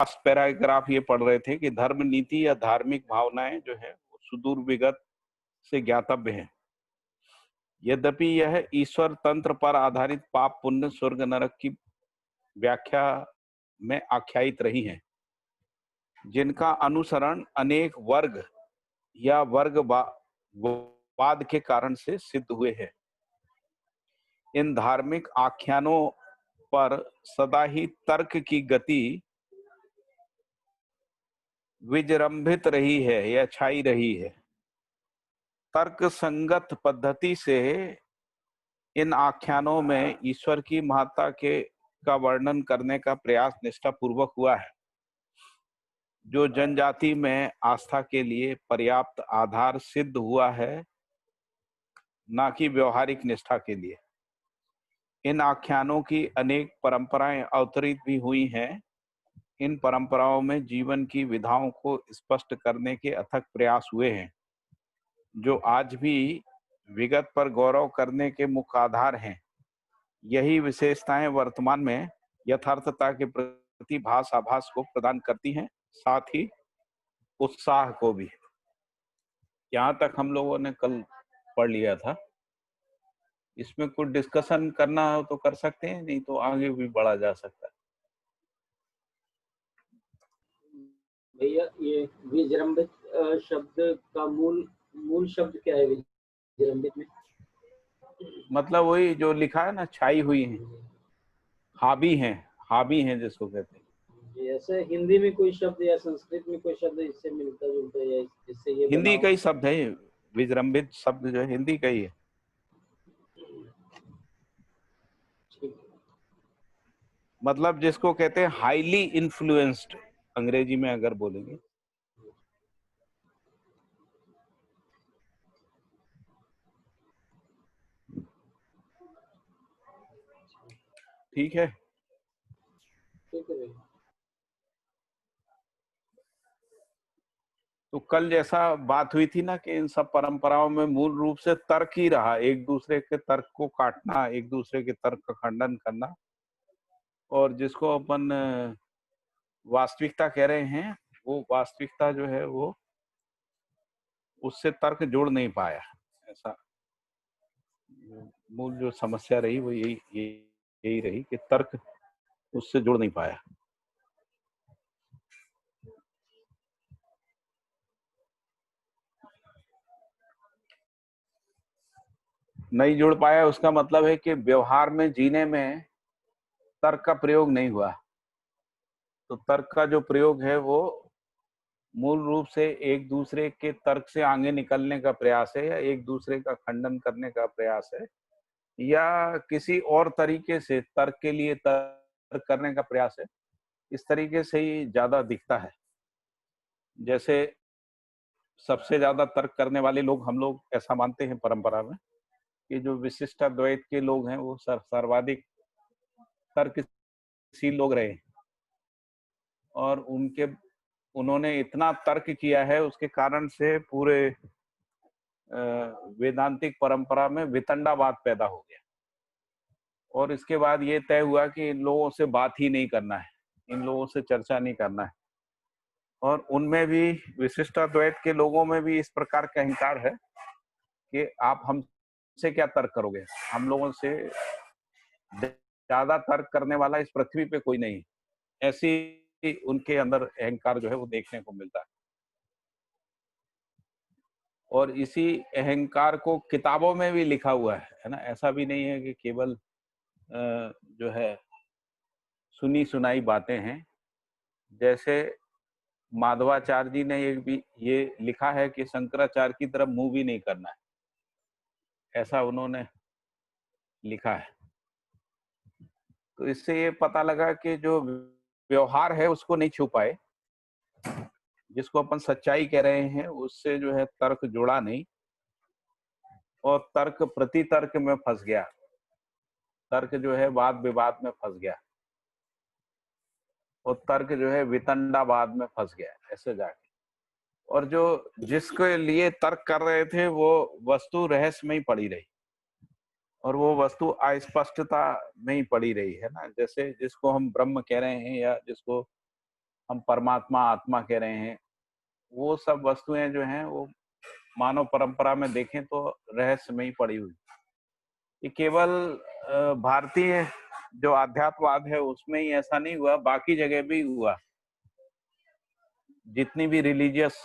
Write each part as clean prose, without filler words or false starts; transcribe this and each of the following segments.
Last paragraph ये पढ़ रहे थे कि धर्म नीति या धार्मिक भावनाएं जो है सुदूर विगत से ज्ञातव्य है। यद्यपि यह ईश्वर तंत्र पर आधारित पाप पुण्य स्वर्ग नरक की व्याख्या में आख्यायित रही हैं, जिनका अनुसरण अनेक वर्ग या वर्गवाद के कारण से सिद्ध हुए हैं। इन धार्मिक आख्यानों पर सदा ही तर्क की गति विजृंभित रही है या छाई रही है। तर्क संगत पद्धति से इन आख्यानों में ईश्वर की महत्ता का वर्णन करने का प्रयास निष्ठापूर्वक हुआ है, जो जनजाति में आस्था के लिए पर्याप्त आधार सिद्ध हुआ है, न कि व्यवहारिक निष्ठा के लिए। इन आख्यानों की अनेक परंपराएं अवतरित भी हुई हैं। इन परंपराओं में जीवन की विधाओं को स्पष्ट करने के अथक प्रयास हुए हैं, जो आज भी विगत पर गौरव करने के मुख्य आधार हैं। यही विशेषताएं वर्तमान में यथार्थता के प्रति आभास को प्रदान करती हैं, साथ ही उत्साह को भी। यहाँ तक हम लोगों ने कल पढ़ लिया था। इसमें कुछ डिस्कशन करना हो तो कर सकते हैं, नहीं तो आगे भी बढ़ा जा सकता है। भैया ये विजृंभित शब्द का मूल शब्द क्या है विजृंभित में? मतलब वही जो लिखा है ना, छाई हुई है, हावी हैं जिसको कहते हैं। ऐसे हिंदी में कोई शब्द या संस्कृत में कोई शब्द इससे मिलता जुलता है या जिससे ये हिंदी का ही शब्द है, विजृंभित शब्द जो है हिंदी का ही है। मतलब जिसको कहते हैं हाईली इन्फ्लुएंस्ड, अंग्रेजी में अगर बोलेंगे। ठीक है। तो कल जैसा बात हुई थी ना कि इन सब परंपराओं में मूल रूप से तर्क ही रहा, एक दूसरे के तर्क को काटना, एक दूसरे के तर्क का खंडन करना, और जिसको अपन वास्तविकता कह रहे हैं, वो वास्तविकता जो है वो उससे तर्क जोड़ नहीं पाया। ऐसा मूल जो समस्या रही वो यही रही कि तर्क उससे जुड़ नहीं पाया। नहीं जुड़ पाया उसका मतलब है कि व्यवहार में जीने में तर्क का प्रयोग नहीं हुआ। तो तर्क का जो प्रयोग है वो मूल रूप से एक दूसरे के तर्क से आगे निकलने का प्रयास है, या एक दूसरे का खंडन करने का प्रयास है, या किसी और तरीके से तर्क के लिए तर्क करने का प्रयास है। इस तरीके से ही ज्यादा दिखता है। जैसे सबसे ज्यादा तर्क करने वाले लोग हम लोग ऐसा मानते हैं परंपरा में कि जो विशिष्टाद्वैत के लोग हैं वो सर्वाधिक तर्कशील लोग रहे, और उन्होंने इतना तर्क किया है, उसके कारण से पूरे वेदांतिक परंपरा में वितंडावाद पैदा हो गया। और इसके बाद ये तय हुआ कि इन लोगों से बात ही नहीं करना है, इन लोगों से चर्चा नहीं करना है। और उनमें भी, विशिष्टाद्वैत के लोगों में भी इस प्रकार का अहंकार है कि आप हमसे क्या तर्क करोगे, हम लोगों से ज्यादा तर्क करने वाला इस पृथ्वी पे कोई नहीं। ऐसी उनके अंदर अहंकार जो है वो देखने को मिलता है। और इसी अहंकार को किताबों में भी लिखा हुआ है ना। ऐसा भी नहीं है कि केवल जो है सुनी सुनाई बातें हैं। जैसे माधवाचार्य जी ने ये लिखा है कि शंकराचार्य की तरफ मुंह भी नहीं करना है, ऐसा उन्होंने लिखा है। तो इससे ये पता लगा कि जो व्यवहार है उसको नहीं छुपाए, जिसको अपन सच्चाई कह रहे हैं उससे जो है तर्क जुड़ा नहीं, और तर्क प्रति तर्क में फंस गया, तर्क जो है वाद विवाद में फंस गया, और तर्क जो है वितंडावाद में फंस गया ऐसे जाके। और जो जिसके लिए तर्क कर रहे थे वो वस्तु रहस्य में ही पड़ी रही, और वो वस्तु अस्पष्टता में ही पड़ी रही है ना। जैसे जिसको हम ब्रह्म कह रहे हैं, या जिसको हम परमात्मा आत्मा कह रहे हैं, वो सब वस्तुएं जो हैं वो मानव परंपरा में देखें तो रहस्य में ही पड़ी हुई। ये केवल भारतीय जो आध्यात्मवाद है उसमें ही ऐसा नहीं हुआ, बाकी जगह भी हुआ। जितनी भी रिलीजियस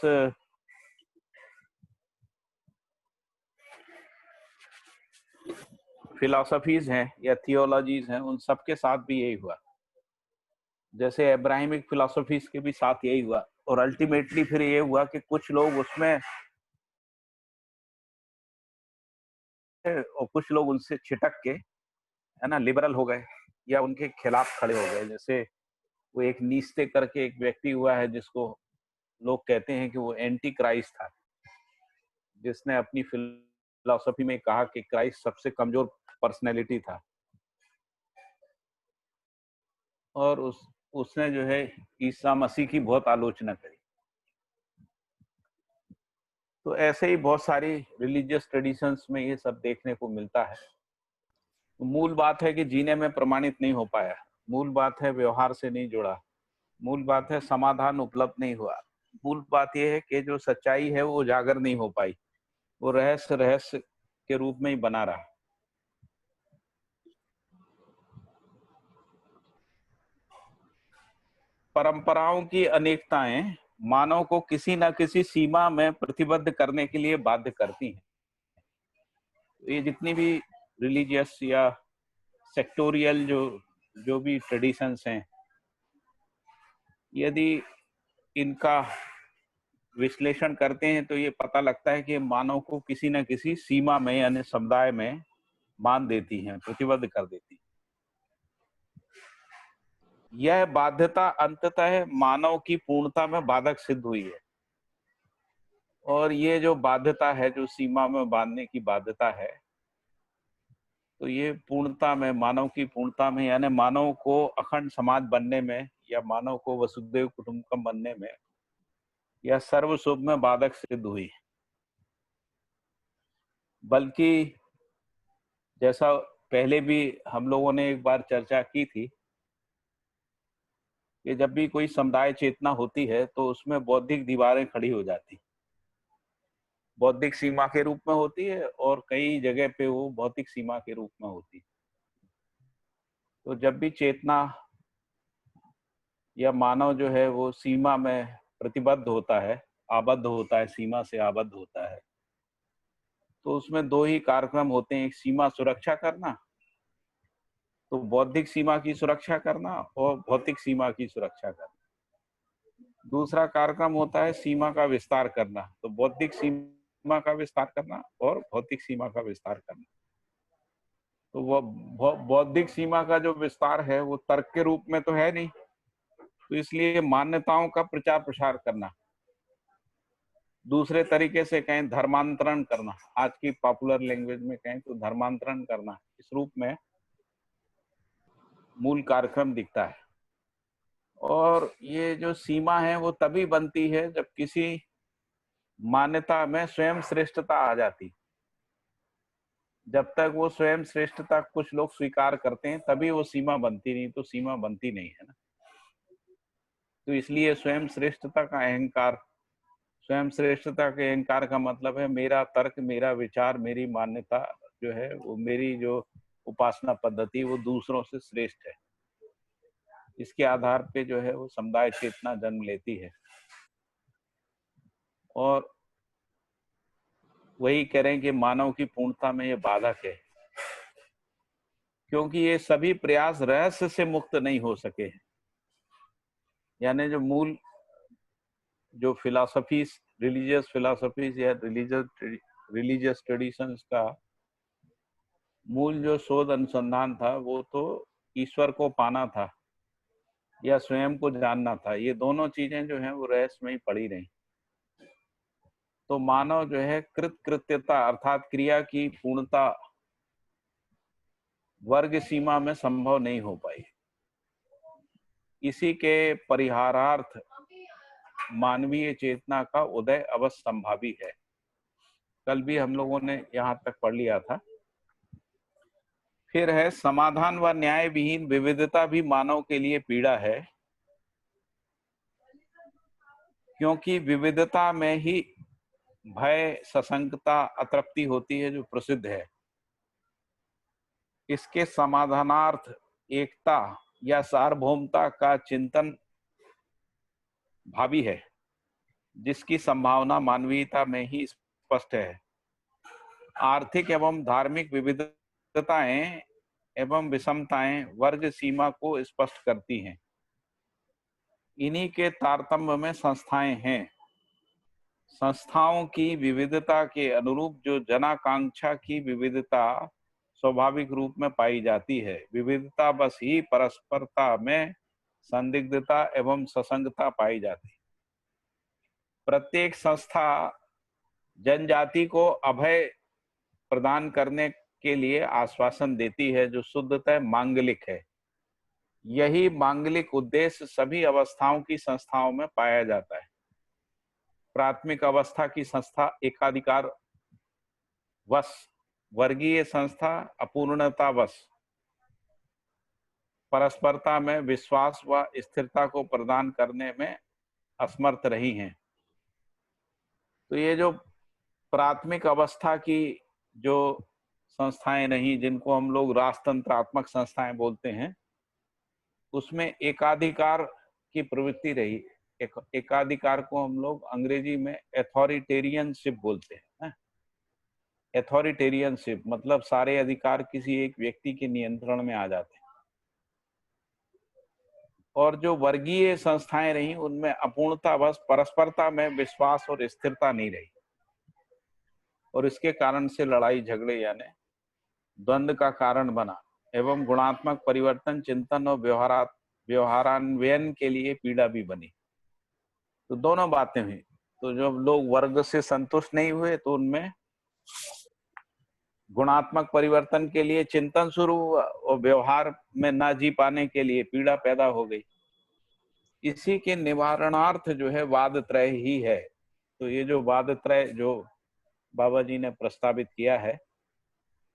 फिलॉसफीज हैं या थियोलॉजीज हैं, उन सब के साथ भी यही हुआ। जैसे अब्राहमिक फिलॉसफीज के भी साथ यही हुआ, और अल्टीमेटली फिर ये हुआ कि कुछ लोग उसमें और कुछ लोग उनसे छिटक के, है ना, लिबरल हो गए या उनके खिलाफ खड़े हो गए। जैसे वो एक नीस्ते करके एक व्यक्ति हुआ है जिसको लोग कहते हैं कि वो एंटी क्राइस्ट था, जिसने अपनी फिलॉसफी में कहा कि क्राइस्ट सबसे कमजोर पर्सनैलिटी था, और उसने जो है ईसा मसीह की बहुत आलोचना करी। तो ऐसे ही बहुत सारी रिलीजियस ट्रेडिशंस में ये सब देखने को मिलता है। तो मूल बात है कि जीने में प्रमाणित नहीं हो पाया, मूल बात है व्यवहार से नहीं जुड़ा, मूल बात है समाधान उपलब्ध नहीं हुआ, मूल बात यह है कि जो सच्चाई है वो उजागर नहीं हो पाई, वो रहस्य रहस्य के रूप में ही बना रहा। परंपराओं की अनेकताएं मानव को किसी न किसी सीमा में प्रतिबद्ध करने के लिए बाध्य करती हैं। ये जितनी भी रिलीजियस या सेक्टोरियल जो जो भी ट्रेडिशंस हैं, यदि इनका विश्लेषण करते हैं तो ये पता लगता है कि मानव को किसी न किसी सीमा में यानी समुदाय में बांध देती हैं, प्रतिबद्ध कर देती हैं। यह बाध्यता अंततः मानव की पूर्णता में बाधक सिद्ध हुई है, और ये जो बाध्यता है, जो सीमा में बांधने की बाध्यता है, तो ये पूर्णता में, मानव की पूर्णता में, यानी मानव को अखंड समाज बनने में या मानव को वसुधैव कुटुंबकम बनने में या सर्व शुभ में बाधक सिद्ध हुई। बल्कि जैसा पहले भी हम लोगों ने एक बार चर्चा की थी कि जब भी कोई समुदाय चेतना होती है तो उसमें बौद्धिक दीवारें खड़ी हो जाती, बौद्धिक सीमा के रूप में होती है, और कई जगह पे वो भौतिक सीमा के रूप में होती है। तो जब भी चेतना या मानव जो है वो सीमा में प्रतिबद्ध होता है, आबद्ध होता है, सीमा से आबद्ध होता है, तो उसमें दो ही कार्यक्रम होते हैं, एक सीमा सुरक्षा करना, तो बौद्धिक सीमा की सुरक्षा करना, और भौतिक सीमा की सुरक्षा करना। दूसरा कार्यक्रम होता है सीमा का विस्तार करना, तो बौद्धिक सीमा का विस्तार करना और भौतिक सीमा का विस्तार करना। तो वो बौद्धिक सीमा का जो विस्तार है वो तर्क के रूप में तो है नहीं, तो इसलिए मान्यताओं का प्रचार प्रसार करना, दूसरे तरीके से कहें धर्मांतरण करना, आज की पॉपुलर लैंग्वेज में कहें तो धर्मांतरण करना, इस रूप में मूल कार्यक्रम दिखता है। और ये जो सीमा है वो तभी बनती है जब किसी मान्यता में स्वयं श्रेष्ठता आ जाती। जब तक वो स्वयं श्रेष्ठता कुछ लोग स्वीकार करते हैं तभी वो सीमा बनती, नहीं तो सीमा बनती नहीं है ना। तो इसलिए स्वयं श्रेष्ठता का अहंकार, स्वयं श्रेष्ठता के अहंकार का मतलब है मेरा तर्क, मेरा विचार, मेरी मान्यता जो है वो, मेरी जो उपासना पद्धति वो दूसरों से श्रेष्ठ है। इसके आधार पे जो है वो समुदाय चेतना जन्म लेती है, और वही कह रहे हैं कि मानव की पूर्णता में ये बाधक है, क्योंकि ये सभी प्रयास रहस्य से मुक्त नहीं हो सके। यानी जो मूल जो फिलॉसफीज, रिलीजियस फिलॉसफीज या रिलीजियस ट्रेडिशंस का मूल जो शोध अनुसंधान था वो तो ईश्वर को पाना था या स्वयं को जानना था। ये दोनों चीजें जो हैं वो रहस्य में ही पड़ी रही। तो मानव जो है कृत्यता अर्थात क्रिया की पूर्णता वर्ग सीमा में संभव नहीं हो पाई। इसी के परिहारार्थ मानवीय चेतना का उदय अवश्य संभावी है। कल भी हम लोगों ने यहाँ तक पढ़ लिया था। फिर है समाधान व न्याय विहीन विविधता भी मानव के लिए पीड़ा है। क्योंकि विविधता में ही भय, सशंकता, अतृप्ति होती है, जो प्रसिद्ध है। इसके समाधानार्थ एकता या सार्वभौमता का चिंतन भावी है, जिसकी संभावना मानवीयता में ही स्पष्ट है। आर्थिक एवं धार्मिक विविधताएं एवं विषमताएं वर्ग सीमा को स्पष्ट करती हैं। इन्हीं के तारतम्य में संस्थाएं हैं। संस्थाओं की विविधता के अनुरूप जो जनाकांक्षा की विविधता स्वाभाविक रूप में पाई जाती है, विविधता बस ही परस्परता में संदिग्धता एवं ससंगता पाई जाती है। प्रत्येक संस्था जनजाति को अभय प्रदान करने के लिए आश्वासन देती है, जो शुद्धतः मांगलिक है। यही मांगलिक उद्देश्य सभी अवस्थाओं की संस्थाओं में पाया जाता है। प्राथमिक अवस्था की संस्था एकाधिकार वश, वर्गीय संस्था अपूर्णता वश परस्परता में विश्वास व स्थिरता को प्रदान करने में असमर्थ रही हैं। तो ये जो प्राथमिक अवस्था की जो संस्थाएं रही, जिनको हम लोग राजतंत्रात्मक संस्थाएं बोलते हैं, उसमें एकाधिकार की प्रवृत्ति रही। एकाधिकार को हम लोग अंग्रेजी में अथॉरिटेरियनशिप बोलते हैं। अथॉरिटेरियनशिप मतलब सारे अधिकार किसी एक व्यक्ति के नियंत्रण में आ जाते हैं। और जो वर्गीय संस्थाएं रही, उनमें अपूर्णता बस परस्परता में विश्वास और स्थिरता नहीं रही, और इसके कारण से लड़ाई झगड़े यानी द्वंद्व का कारण बना एवं गुणात्मक परिवर्तन, चिंतन और व्यवहारान्वयन के लिए पीड़ा भी बनी। तो दोनों बातें हुई। तो जब लोग वर्ग से संतुष्ट नहीं हुए, तो उनमें गुणात्मक परिवर्तन के लिए चिंतन शुरू हुआ और व्यवहार में ना जी पाने के लिए पीड़ा पैदा हो गई। इसी के निवारणार्थ जो है वादत्रय ही है। तो ये जो वादत्रय जो बाबा जी ने प्रस्तावित किया है,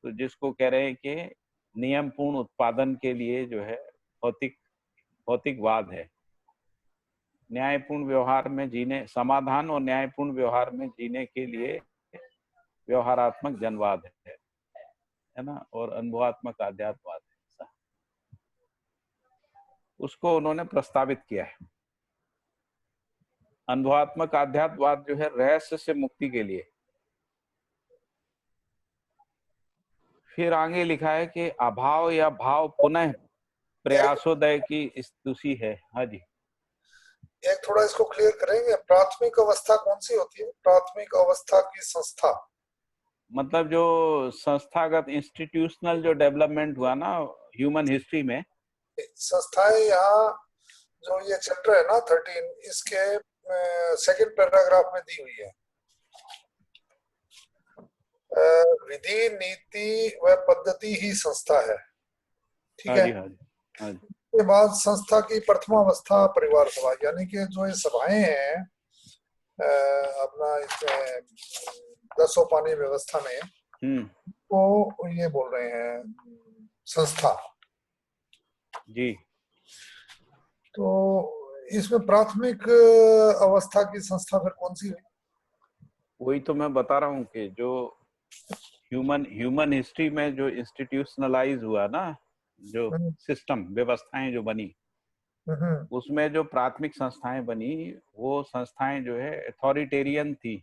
तो जिसको कह रहे हैं कि नियमपूर्ण उत्पादन के लिए जो है भौतिकवाद है। न्यायपूर्ण व्यवहार में जीने, समाधान और न्यायपूर्ण व्यवहार में जीने के लिए व्यवहारात्मक जनवाद है ना, और अनुभवात्मक आध्यात्मवाद है। उसको उन्होंने प्रस्तावित किया है। अनुभवात्मक आध्यात्मवाद जो है रहस्य से मुक्ति के लिए। फिर आगे लिखा है कि अभाव या भाव पुनः प्रयासोदय की स्तुति है। हाँ जी, एक थोड़ा इसको क्लियर करेंगे। प्राथमिक अवस्था कौन सी होती है? प्राथमिक अवस्था की संस्था मतलब जो संस्थागत इंस्टीट्यूशनल जो डेवलपमेंट हुआ ना ह्यूमन हिस्ट्री में, संस्थाएं यहाँ जो ये चैप्टर है ना 13, इसके सेकंड पैराग्राफ में दी हुई है। विधि, नीति व पद्धति ही संस्था है। ठीक है। हाँ जी, हाँ जी। के बाद संस्था की प्रथमावस्था परिवार सभा, यानी कि जो ये सभाएं हैं अपना इसमें 10 सोपानी व्यवस्था में, वो ये बोल रहे हैं संस्था जी। तो इसमें प्राथमिक अवस्था की संस्था फिर कौन सी हुई? वही तो मैं बता रहा हूँ कि जो ह्यूमन हिस्ट्री में जो इंस्टीट्यूशनलाइज हुआ ना, जो सिस्टम व्यवस्थाएं जो बनी, उसमें जो प्राथमिक संस्थाएं बनी, वो संस्थाएं जो है अथॉरिटेरियन थी।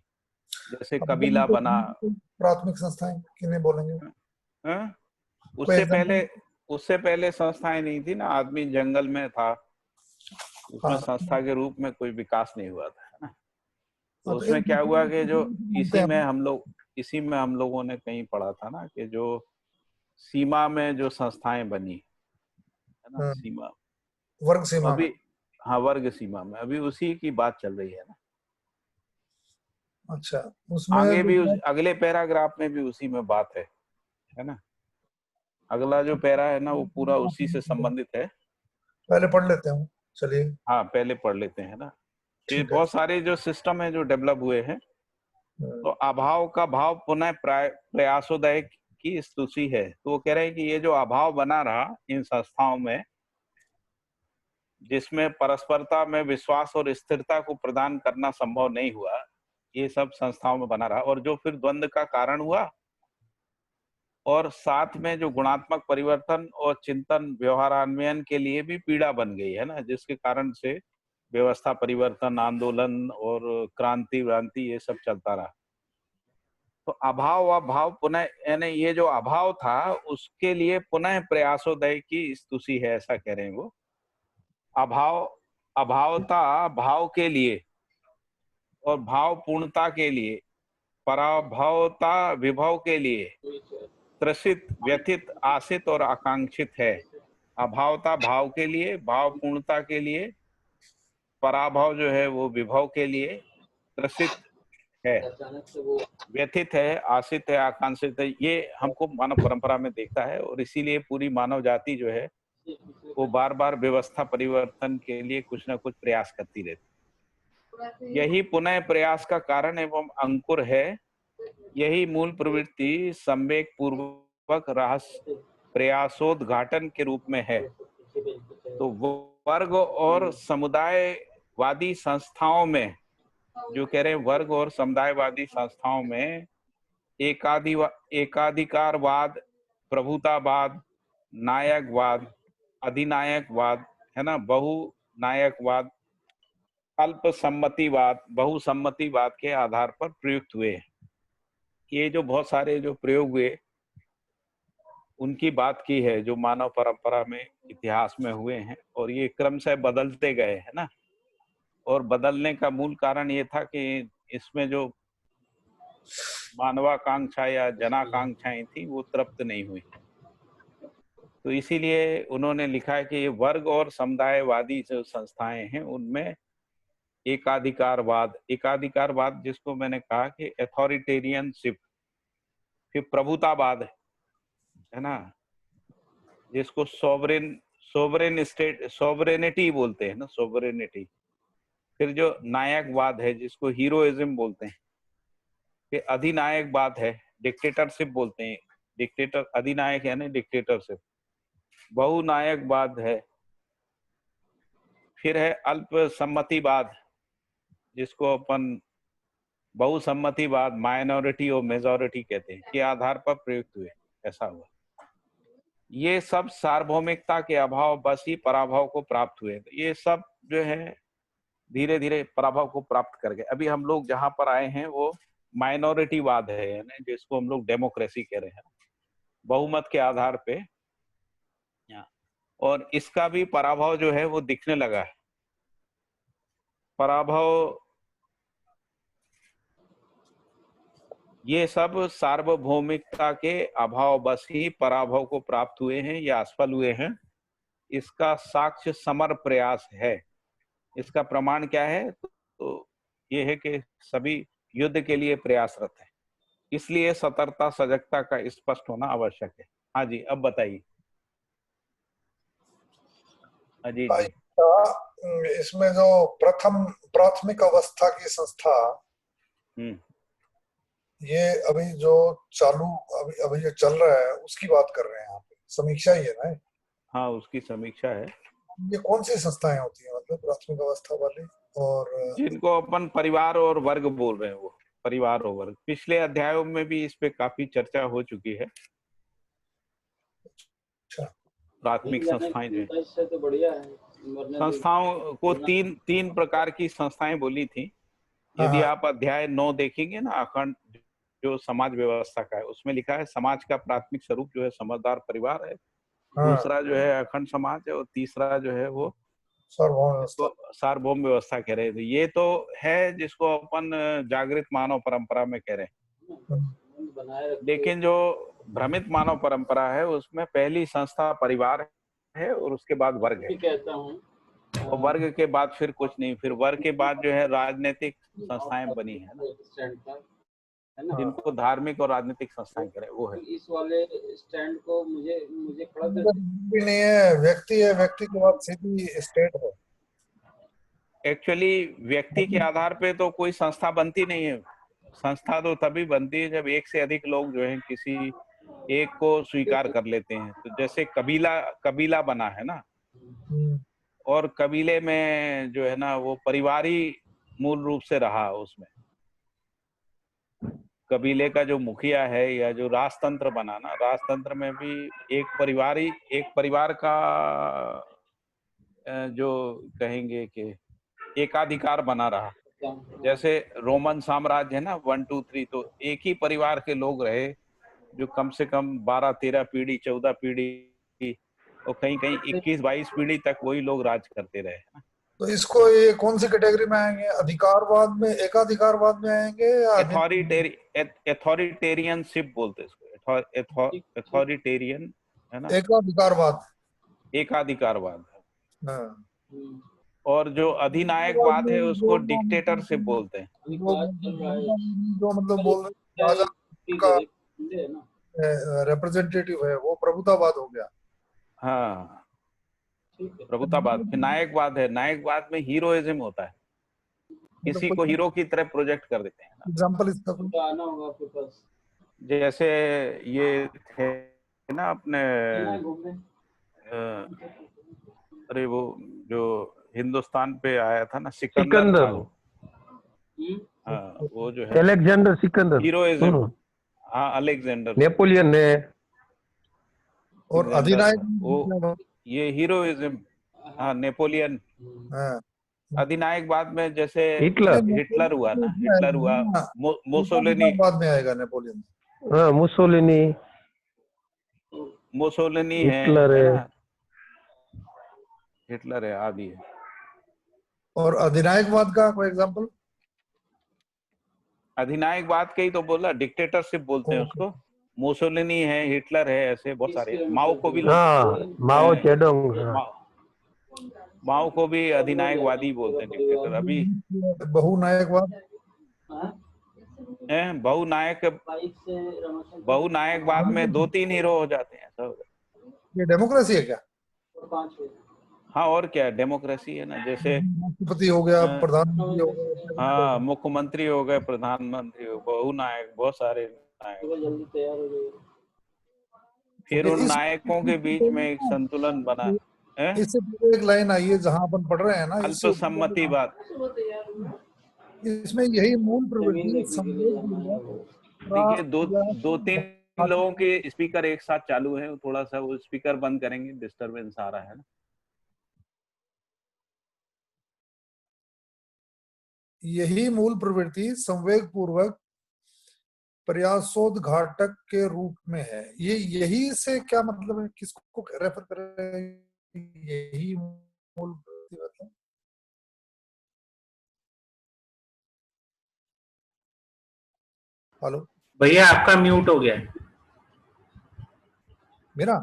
जैसे कबीला बना। प्राथमिक संस्थाएं किन्हें बोलेंगे? उससे पहले संस्थाएं नहीं थी ना, आदमी जंगल में था, उसमें संस्था के रूप में कोई विकास नहीं हुआ था, है ना। तो उसमें क्या हुआ कि जो इसी में हम लोगों ने कहीं पढ़ा था ना कि जो सीमा में जो संस्थाएं बनी, है ना, सीमा, वर्ग सीमा, अभी हाँ वर्ग सीमा में अभी उसी की बात चल रही है ना। अच्छा, उसमें आगे भी अगले पैराग्राफ में भी उसी में बात है ना। अगला जो पैरा है ना, वो पूरा उसी से संबंधित है। पहले पढ़ लेते हैं, चलिए। हाँ, पहले पढ़ लेते हैं ना। ये बहुत सारे जो सिस्टम है जो डेवलप हुए हैं। तो अभाव का भाव पुनः प्रयासोदय की स्तुति है। तो वो कह रहे हैं कि ये जो अभाव बना रहा इन संस्थाओं में, जिसमें परस्परता में विश्वास और स्थिरता को प्रदान करना संभव नहीं हुआ, ये सब संस्थाओं में बना रहा, और जो फिर द्वंद्व का कारण हुआ, और साथ में जो गुणात्मक परिवर्तन और चिंतन व्यवहारान्वयन के लिए भी पीड़ा बन गई है ना, जिसके कारण से व्यवस्था परिवर्तन, आंदोलन और क्रांति व्रांति ये सब चलता रहा। तो अभाव व भाव पुनः, यानी ये जो अभाव था उसके लिए पुनः प्रयासोदय की स्तुति है, ऐसा कह रहे हैं वो। अभाव, अभावता भाव के लिए और भाव पूर्णता के लिए, पराभवता विभव के लिए, त्रसित, व्यथित, आशित और आकांक्षित है। अभावता भाव के लिए, भाव पूर्णता के लिए, पराभव जो है वो विभव के लिए, त्रसित है, व्यथित है, आशित है, आकांक्षित है। ये हमको मानव परंपरा में देखता है, और इसीलिए पूरी मानव जाति जो है वो बार बार व्यवस्था परिवर्तन के लिए कुछ ना कुछ प्रयास करती रहती। यही पुनः प्रयास का कारण एवं अंकुर है। यही मूल प्रवृत्ति संवेग पूर्वक रहस्य प्रयासोद्घाटन के रूप में है। तो वर्ग और समुदायवादी संस्थाओं में, जो कह रहे हैं वर्ग और समुदायवादी संस्थाओं में एकाधिकारवाद, प्रभुतावाद, नायकवाद, अधिनायकवाद है ना, बहुनायकवाद, अल्पसम्मतिवाद, बहुसम्मतिवाद के आधार पर प्रयुक्त हुए। ये जो बहुत सारे जो प्रयोग हुए उनकी बात की है, जो मानव परंपरा में इतिहास में हुए हैं, और ये क्रमशः बदलते गए है ना। और बदलने का मूल कारण ये था कि इसमें जो मानवाकांक्षा या जनाकांक्षाएं थी वो तृप्त नहीं हुई। तो इसीलिए उन्होंने लिखा है कि ये वर्ग और समुदायवादी जो संस्थाएं हैं उनमें एकाधिकारवाद जिसको मैंने कहा कि अथॉरिटेरियनशिप, फिर प्रभुतावाद है ना, जिसको सोवरेन स्टेट, सोवरेनिटी बोलते हैं ना, सोवरेनिटी। फिर जो नायकवाद है जिसको हीरोइज्म बोलते हैं, फिर अधिनायकवाद है, डिक्टेटरशिप बोलते हैं, डिक्टेटर, अधिनायक यानी डिक्टेटरशिप। बहुनायकवाद है, फिर है अल्पसम्मतिवाद जिसको अपन बहुसम्मतिवाद, माइनॉरिटी और मेजॉरिटी कहते हैं, के आधार पर प्रयुक्त हुए, ऐसा हुआ। ये सब सार्वभौमिकता के अभाव बस ही पराभव को प्राप्त हुए। ये सब जो है धीरे धीरे पराभव को प्राप्त कर गए। अभी हम लोग जहां पर आए हैं वो माइनॉरिटीवाद है, जिसको हम लोग डेमोक्रेसी कह रहे हैं, बहुमत के आधार पे, और इसका भी पराभव जो है वो दिखने लगा है। पराभव, ये सब सार्वभौमिकता के अभाव बस ही पराभव को प्राप्त हुए हैं या असफल हुए हैं। इसका साक्ष्य समर प्रयास है। इसका प्रमाण क्या है? तो ये है कि सभी युद्ध के लिए प्रयासरत है, इसलिए सतर्कता सजगता का स्पष्ट होना आवश्यक है। हाँ जी, अब बताइए अजीत जी। इसमें जो प्राथमिक अवस्था की संस्था, ये अभी जो चालू अभी जो चल रहा है उसकी बात कर रहे हैं यहाँ पे, समीक्षा ही है ना? हाँ, उसकी समीक्षा है। ये कौन सी संस्थाएं होती हैं मतलब प्राथमिक अवस्था वाली? और जिनको अपन परिवार और वर्ग बोल रहे हैं, वो परिवार और वर्ग, पिछले अध्यायों में भी इस पे काफी चर्चा हो चुकी है। प्राथमिक संस्थाएं जो है, तो बढ़िया है। संस्थाओं को तीन प्रकार की संस्थाएं बोली थी। यदि आप अध्याय 9 देखेंगे ना, अखंड जो समाज व्यवस्था का है, उसमें लिखा है समाज का प्राथमिक स्वरूप जो है समझदार परिवार है, दूसरा जो है अखंड समाज है, और तीसरा जो है वो सार्वभौम व्यवस्था कह रहे थे। ये तो है जिसको अपन जागृत मानव परंपरा में कह रहे हैं। लेकिन जो भ्रमित मानव परंपरा है उसमें पहली संस्था परिवार है और उसके बाद वर्ग है। कहता हूँ, और वर्ग के बाद फिर कुछ नहीं, फिर वर्ग के बाद जो है राजनीतिक संस्थाएं बनी है ना, जिनको धार्मिक और राजनीतिक संस्थाएं करें, वो है। इस वाले स्टैंड को मुझे खड़ा भी नहीं है, व्यक्ति है, व्यक्ति के बाद सीधी स्टेट है। एक्चुअली व्यक्ति के आधार पे तो कोई संस्था बनती नहीं है। संस्था तो तभी बनती है जब एक से अधिक लोग जो है किसी एक को स्वीकार कर लेते हैं। तो जैसे कबीला बना है ना, और कबीले में जो है ना वो परिवारी मूल रूप से रहा। उसमें कबीले का जो मुखिया है या जो राजतंत्र बना ना, राजतंत्र में भी एक परिवार का जो कहेंगे कि एकाधिकार बना रहा। जैसे रोमन साम्राज्य है ना 1 2 3, तो एक ही परिवार के लोग रहे जो कम से कम 12-13 पीढ़ी 14 पीढ़ी और कहीं कहीं 21-22 पीढ़ी तक वही लोग राज करते रहे। तो इसको ये कौन सी कैटेगरी में आएंगे? अधिकारवाद में, एकाधिकारवाद में आएंगे या एथॉरिटेरियनशिप बोलते हैं इसको, एथॉरिटेरियन है ना, एकाधिकारवाद? एकाधिकारवाद। हाँ। और जो अधिनायकवाद है उसको डिक्टेटरशिप बोलते हैं। जो मतलब बोल रहे राजा का रिप्रेजेंटेटिव है, वो प्रभुतावाद हो गया। हाँ, प्रभुतावाद। फिर नायकवाद है, नायकवाद में हीरोइज्म होता है, किसी को हीरो की तरह प्रोजेक्ट कर देते हैं। एग्जांपल इसका आना होगा आपके पास। जैसे ये थे ना अपने अरे वो जो हिंदुस्तान पे आया था ना, सिकंदर। हाँ, वो जो है अलेक्जेंडर सिकंदर, हीरोइज्म। हाँ, अलेक्जेंडर, नेपोलियन ने। और अधिनायक वो ये हीरोइज्म। हाँ, नेपोलियन। हाँ। अधिनायकवाद में जैसे हिटलर हुआ ना, हिटलर हुआ, मुसोलिनी। बाद में आएगा नेपोलियन। हाँ, मुसोलिनी है, हिटलर है। ना, हिटलर है, आदि है। और अधिनायकवाद का कोई एग्जांपल? अधिनायकवाद के ही तो बोला, डिक्टेटरशिप बोलते हैं उसको। मुसोलिनी है, हिटलर है, ऐसे बहुत सारे। माओ को भी माओ जेडोंग। माओ को भी अधिनायकवादी बोलते हैं, डिक्टेटर। अभी बहुनायकवाद, बहुनायकवाद में 2-3 हीरो हो जाते हैं सब। ये डेमोक्रेसी है क्या? हाँ, और क्या, डेमोक्रेसी है ना। जैसे राष्ट्रपति हो गया, प्रधानमंत्री हो गया, हाँ, मुख्यमंत्री हो गए, प्रधानमंत्री हो, बहुनायक, बहुत सारे नायक। जल्दी तैयार हो जाइए। फिर उन नायकों के बीच में एक संतुलन बना है। इससे एक लाइन आई है जहां अपन पढ़ रहे हैं ना, अल्पसम्मतिवाद। इसमें यही मूल प्रवृत्ति देखिए, दो तीन लोगों के स्पीकर एक साथ चालू है, थोड़ा सा वो स्पीकर बंद करेंगे, डिस्टरबेंस आ रहा है ना। यही मूल प्रवृत्ति संवेग पूर्वक प्रयासोद्घाटक के रूप में है। ये यही से क्या मतलब है, किसको रेफर कर रहे हैं? यही मूल प्रवृत्ति मतलब हेलो भैया, आपका म्यूट हो गया। मेरा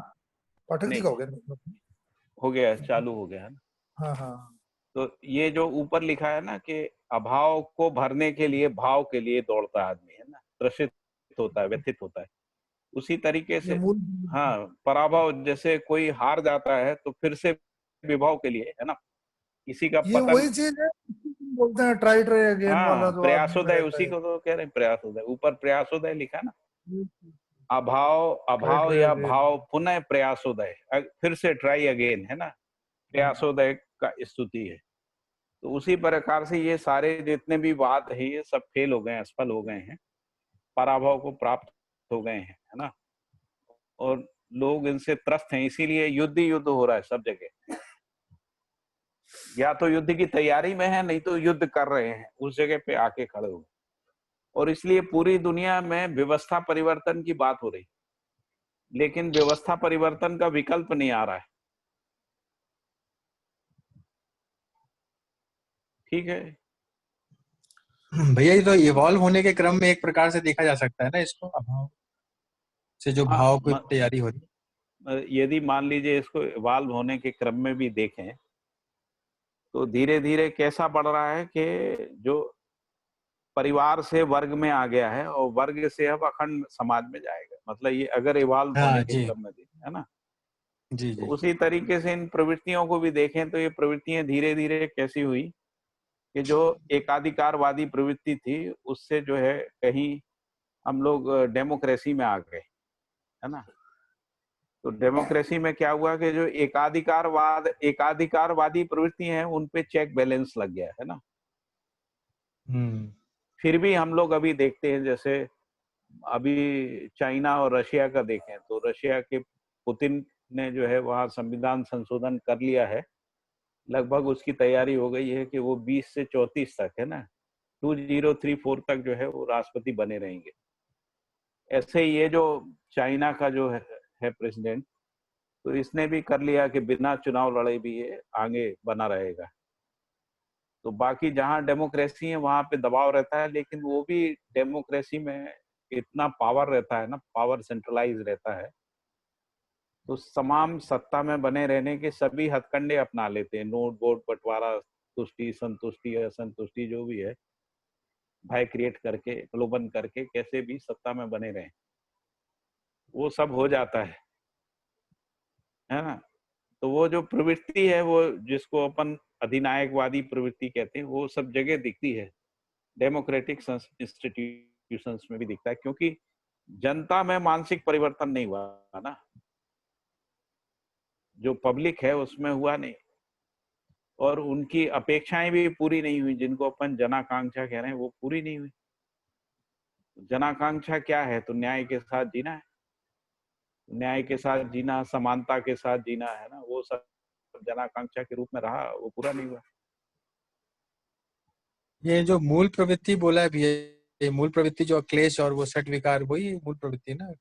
पाठक जी का हो गया, चालू हो गया है ना। हाँ हाँ। तो ये जो ऊपर लिखा है ना कि अभाव को भरने के लिए भाव के लिए दौड़ता आदमी, है ना, त्रसित होता है, व्यथित होता है। उसी तरीके से हाँ, पराभव, जैसे कोई हार जाता है तो फिर से विभव के लिए, है ना, किसी का ये पतन। वही चीज है बोलते हैं, ट्राई अगेन वाला जो प्रयासोदय, उसी को तो कह रहे हैं, प्रयासोदय। ऊपर प्रयासोदय लिखा ना, अभाव या भाव पुनः प्रयासोदय, फिर से ट्राई अगेन, है ना, प्रयासोदय का स्तुति है। तो उसी प्रकार से ये सारे जितने भी वाद है ये सब फेल हो गए, असफल हो गए हैं, पराभव को प्राप्त हो गए हैं, है ना। और लोग इनसे त्रस्त हैं, इसीलिए युद्ध हो रहा है सब जगह। या तो युद्ध की तैयारी में है, नहीं तो युद्ध कर रहे हैं, उस जगह पे आके खड़े हो। और इसलिए पूरी दुनिया में व्यवस्था परिवर्तन की बात हो रही, लेकिन व्यवस्था परिवर्तन का विकल्प नहीं आ रहा है। ठीक है भैया, ये तो इवॉल्व होने के क्रम में एक प्रकार से देखा जा सकता है ना इसको, अभाव से जो भाव की तैयारी हो रही। यदि मान लीजिए इसको इवॉल्व होने के क्रम में भी देखें तो धीरे धीरे कैसा बढ़ रहा है कि जो परिवार से वर्ग में आ गया है और वर्ग से अब अखंड समाज में जाएगा। मतलब ये अगर इवॉल्व होने के क्रम में देखें, है ना। जी तो उसी तरीके से इन प्रवृत्तियों को भी देखें तो ये प्रवृत्तियां धीरे धीरे कैसी हुई कि जो एकाधिकारवादी प्रवृत्ति थी उससे जो है कहीं हम लोग डेमोक्रेसी में आ गए, है ना। तो डेमोक्रेसी में क्या हुआ कि जो एकाधिकारवादी प्रवृत्ति हैं उन पे चेक बैलेंस लग गया है ना। फिर भी हम लोग अभी देखते हैं, जैसे अभी चाइना और रशिया का देखें तो रशिया के पुतिन ने जो है वहाँ संविधान संशोधन कर लिया है, लगभग उसकी तैयारी हो गई है कि वो 20 से 34 तक है ना, 2034 तक जो है वो राष्ट्रपति बने रहेंगे। ऐसे ये जो चाइना का जो है प्रेसिडेंट, तो इसने भी कर लिया कि बिना चुनाव लड़े भी ये आगे बना रहेगा। तो बाकी जहां डेमोक्रेसी है वहां पे दबाव रहता है, लेकिन वो भी डेमोक्रेसी में इतना पावर रहता है ना, पावर सेंट्रलाइज रहता है, तो तमाम सत्ता में बने रहने के सभी हथकंडे अपना लेते हैं। नोट बोर्ड बंटवारा, तुष्टि संतुष्टि असंतुष्टि जो भी है, भय क्रिएट करके, प्रलोभन करके कैसे भी सत्ता में बने रहें, वो सब हो जाता है ना। तो वो जो प्रवृत्ति है, वो जिसको अपन अधिनायकवादी प्रवृत्ति कहते हैं, वो सब जगह दिखती है, डेमोक्रेटिक इंस्टीट्यूशंस में भी दिखता है, क्योंकि जनता में मानसिक परिवर्तन नहीं हुआ ना, जो पब्लिक है उसमें हुआ नहीं, और उनकी अपेक्षाएं भी पूरी नहीं हुई, जिनको अपन जनाकांक्षा कह रहे हैं वो पूरी नहीं हुई। जनाकांक्षा क्या है? तो न्याय के साथ जीना है, न्याय के साथ जीना, समानता के साथ जीना है ना, वो सब जनाकांक्षा के रूप में रहा, वो पूरा नहीं हुआ। ये जो मूल प्रवृत्ति बोला है भैया, ये मूल प्रवृत्ति जो क्लेश और वो षट विकार, वही मूल प्रवृत्ति ना?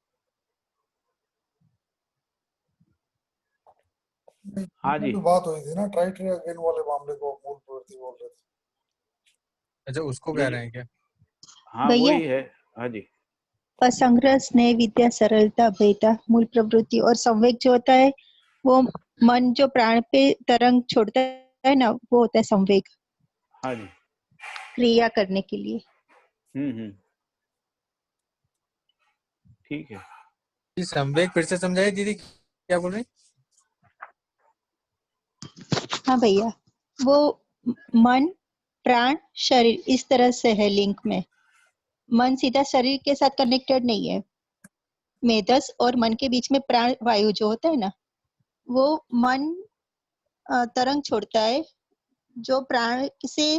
हाँ जी, बात हुई थी ना, ट्राई ट्राई अगेन वाले मामले को मूल प्रवृत्ति बोल रहे थे। अच्छा, उसको कह रहे हैं क्या? हाँ वही है। हाँ जी, असंग्रह, स्नेह, विद्या, सरलता, अभयता, मूल प्रवृत्ति। और संवेग जो होता है वो मन जो प्राण पे तरंग छोड़ता है ना, वो होता है संवेग, हाँ जी, क्रिया करने के लिए। ठीक है। संवेग फिर से समझाइए दीदी, क्या बोल रही? हाँ भैया, वो मन प्राण शरीर इस तरह से है लिंक में। मन सीधा शरीर के साथ कनेक्टेड नहीं है, मेधस और मन के बीच में प्राण वायु जो होता है ना, वो मन तरंग छोड़ता है जो प्राण से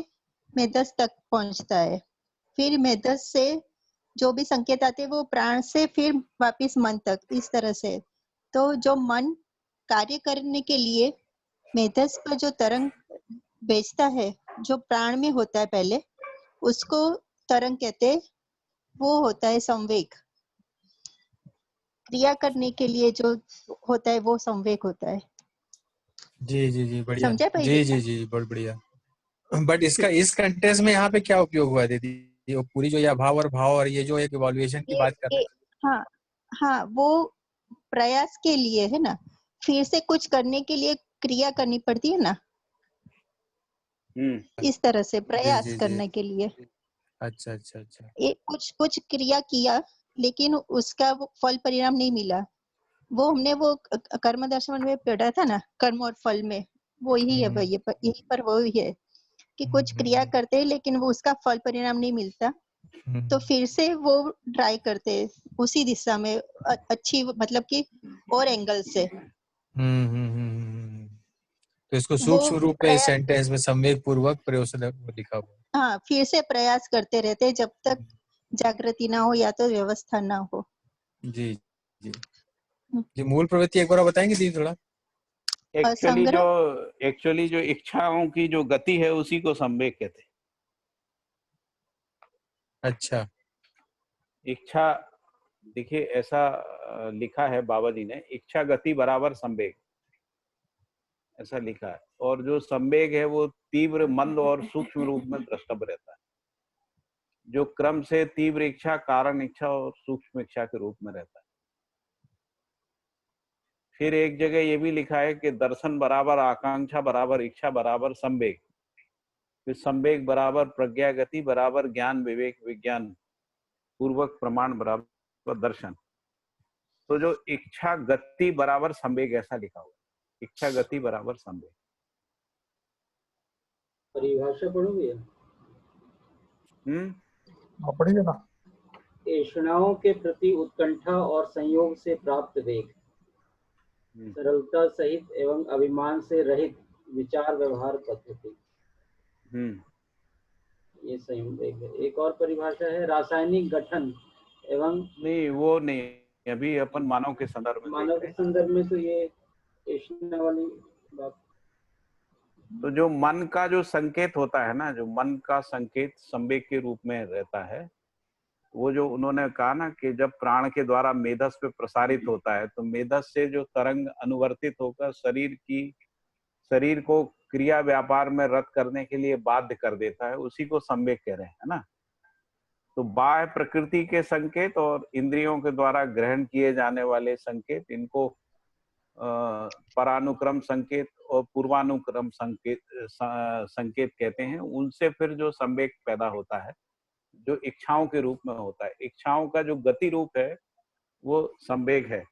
मेधस तक पहुंचता है, फिर मेधस से जो भी संकेत आते हैं वो प्राण से फिर वापिस मन तक, इस तरह से। तो जो मन कार्य करने के लिए मेधस पर जो तरंग भेजता है, जो प्राण में होता है पहले, उसको तरंग कहते हैं, वो होता है संवेग। क्रिया करने के लिए जो होता है वो संवेग होता है। जी जी जी, बढ़िया। समझे भाई? जी जी जी, बहुत बढ़िया। बट इसका इस कंटेक्स्ट में यहाँ पे क्या उपयोग हुआ दीदी? ये पूरी जो ये अभाव और भाव और ये जो एक इवोल्यूशन की बात कर रहे हैं। हाँ हाँ, वो प्रयास के लिए है ना, फिर से कुछ करने के लिए क्रिया करनी पड़ती है ना, इस तरह से प्रयास जी जी करने के लिए। अच्छा अच्छा अच्छा। एक कुछ क्रिया किया लेकिन उसका वो फल परिणाम नहीं मिला, वो हमने वो कर्म दर्शन में पढ़ा था ना, कर्म और फल में, वो यही है भैया, यही पर वो ही है कि कुछ क्रिया करते हैं लेकिन वो उसका फल परिणाम नहीं मिलता, तो फिर से वो ट्राई करते हैं उसी दिशा में, अच्छी मतलब कि और एंगल से। तो इसको सूक्ष्म रूप में इस सेंटेंस में संवेग पूर्वक प्रयोग से लिखा हुआ। हाँ, फिर से प्रयास करते रहते जब तक जागृति ना हो या तो व्यवस्था ना हो। जी जी जी, मूल प्रवृत्ति एक बार बताएंगे दीदी थोड़ा? एक्चुअली जो इच्छाओं की जो गति है उसी को संवेग कहते हैं। अच्छा, इच्छा, देखिए ऐसा लिखा है बाबा जी ने, इच्छा गति बराबर संवेग, ऐसा लिखा है। और जो संवेग है वो तीव्र, मंद और सूक्ष्म रूप में द्रष्टव्य रहता है, जो क्रम से तीव्र इच्छा, कारण इच्छा और सूक्ष्म इच्छा के रूप में रहता है। फिर एक जगह ये भी लिखा है कि दर्शन बराबर आकांक्षा बराबर इच्छा बराबर संवेग, फिर संवेग बराबर प्रज्ञा गति बराबर ज्ञान विवेक विज्ञान पूर्वक प्रमाण बराबर दर्शन। तो जो इच्छा गति बराबर संवेग, ऐसा लिखा हुआ है, इच्छा गति बराबर संवेग। परिभाषा पढ़ोगे? पढ़िए ना। ऐषणाओं के प्रति उत्कंठा और संयोग से प्राप्त वेग। सरलता सहित एवं अभिमान से रहित विचार व्यवहार पद्धति, ये संवेग है। एक और परिभाषा है रासायनिक गठन एवं, नहीं वो नहीं, अभी अपन मानव के संदर्भ में मानव देख के रहे हैं। संदर्भ में तो ये कृष्ण वाली बात। तो जो मन का जो संकेत होता है ना, जो मन का संकेत संवेग के रूप में रहता है, वो जो उन्होंने कहा ना कि जब प्राण के द्वारा मेधस पे प्रसारित होता है तो मेधस से जो तरंग अनुवर्तित होकर शरीर को क्रिया व्यापार में रत करने के लिए बाध्य कर देता है, उसी को संवेग कह रहे हैं, है ना। तो बाह्य प्रकृति के संकेत और इंद्रियों के द्वारा ग्रहण किए जाने वाले संकेत, इनको परानुक्रम संकेत और पूर्वानुक्रम संकेत कहते हैं। उनसे फिर जो संवेग पैदा होता है, जो इच्छाओं के रूप में होता है, इच्छाओं का जो गति रूप है वो संवेग है।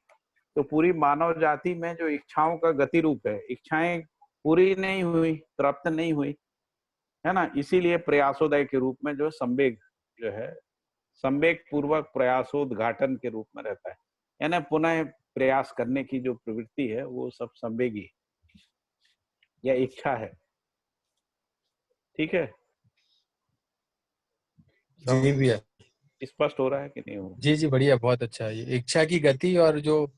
तो पूरी मानव जाति में जो इच्छाओं का गति रूप है, इच्छाएं पूरी नहीं हुई, तृप्त नहीं हुई, है ना, इसीलिए प्रयासोदय के रूप में जो संवेग जो है, संवेग पूर्वक प्रयासोद्घाटन के रूप में रहता है, यानी पुनः प्रयास करने की जो प्रवृत्ति है वो सब संवेगी या इच्छा है। ठीक है जी भैया, स्पष्ट हो रहा है कि नहीं हो? जी जी बढ़िया, बहुत अच्छा है। ये इच्छा की गति और जो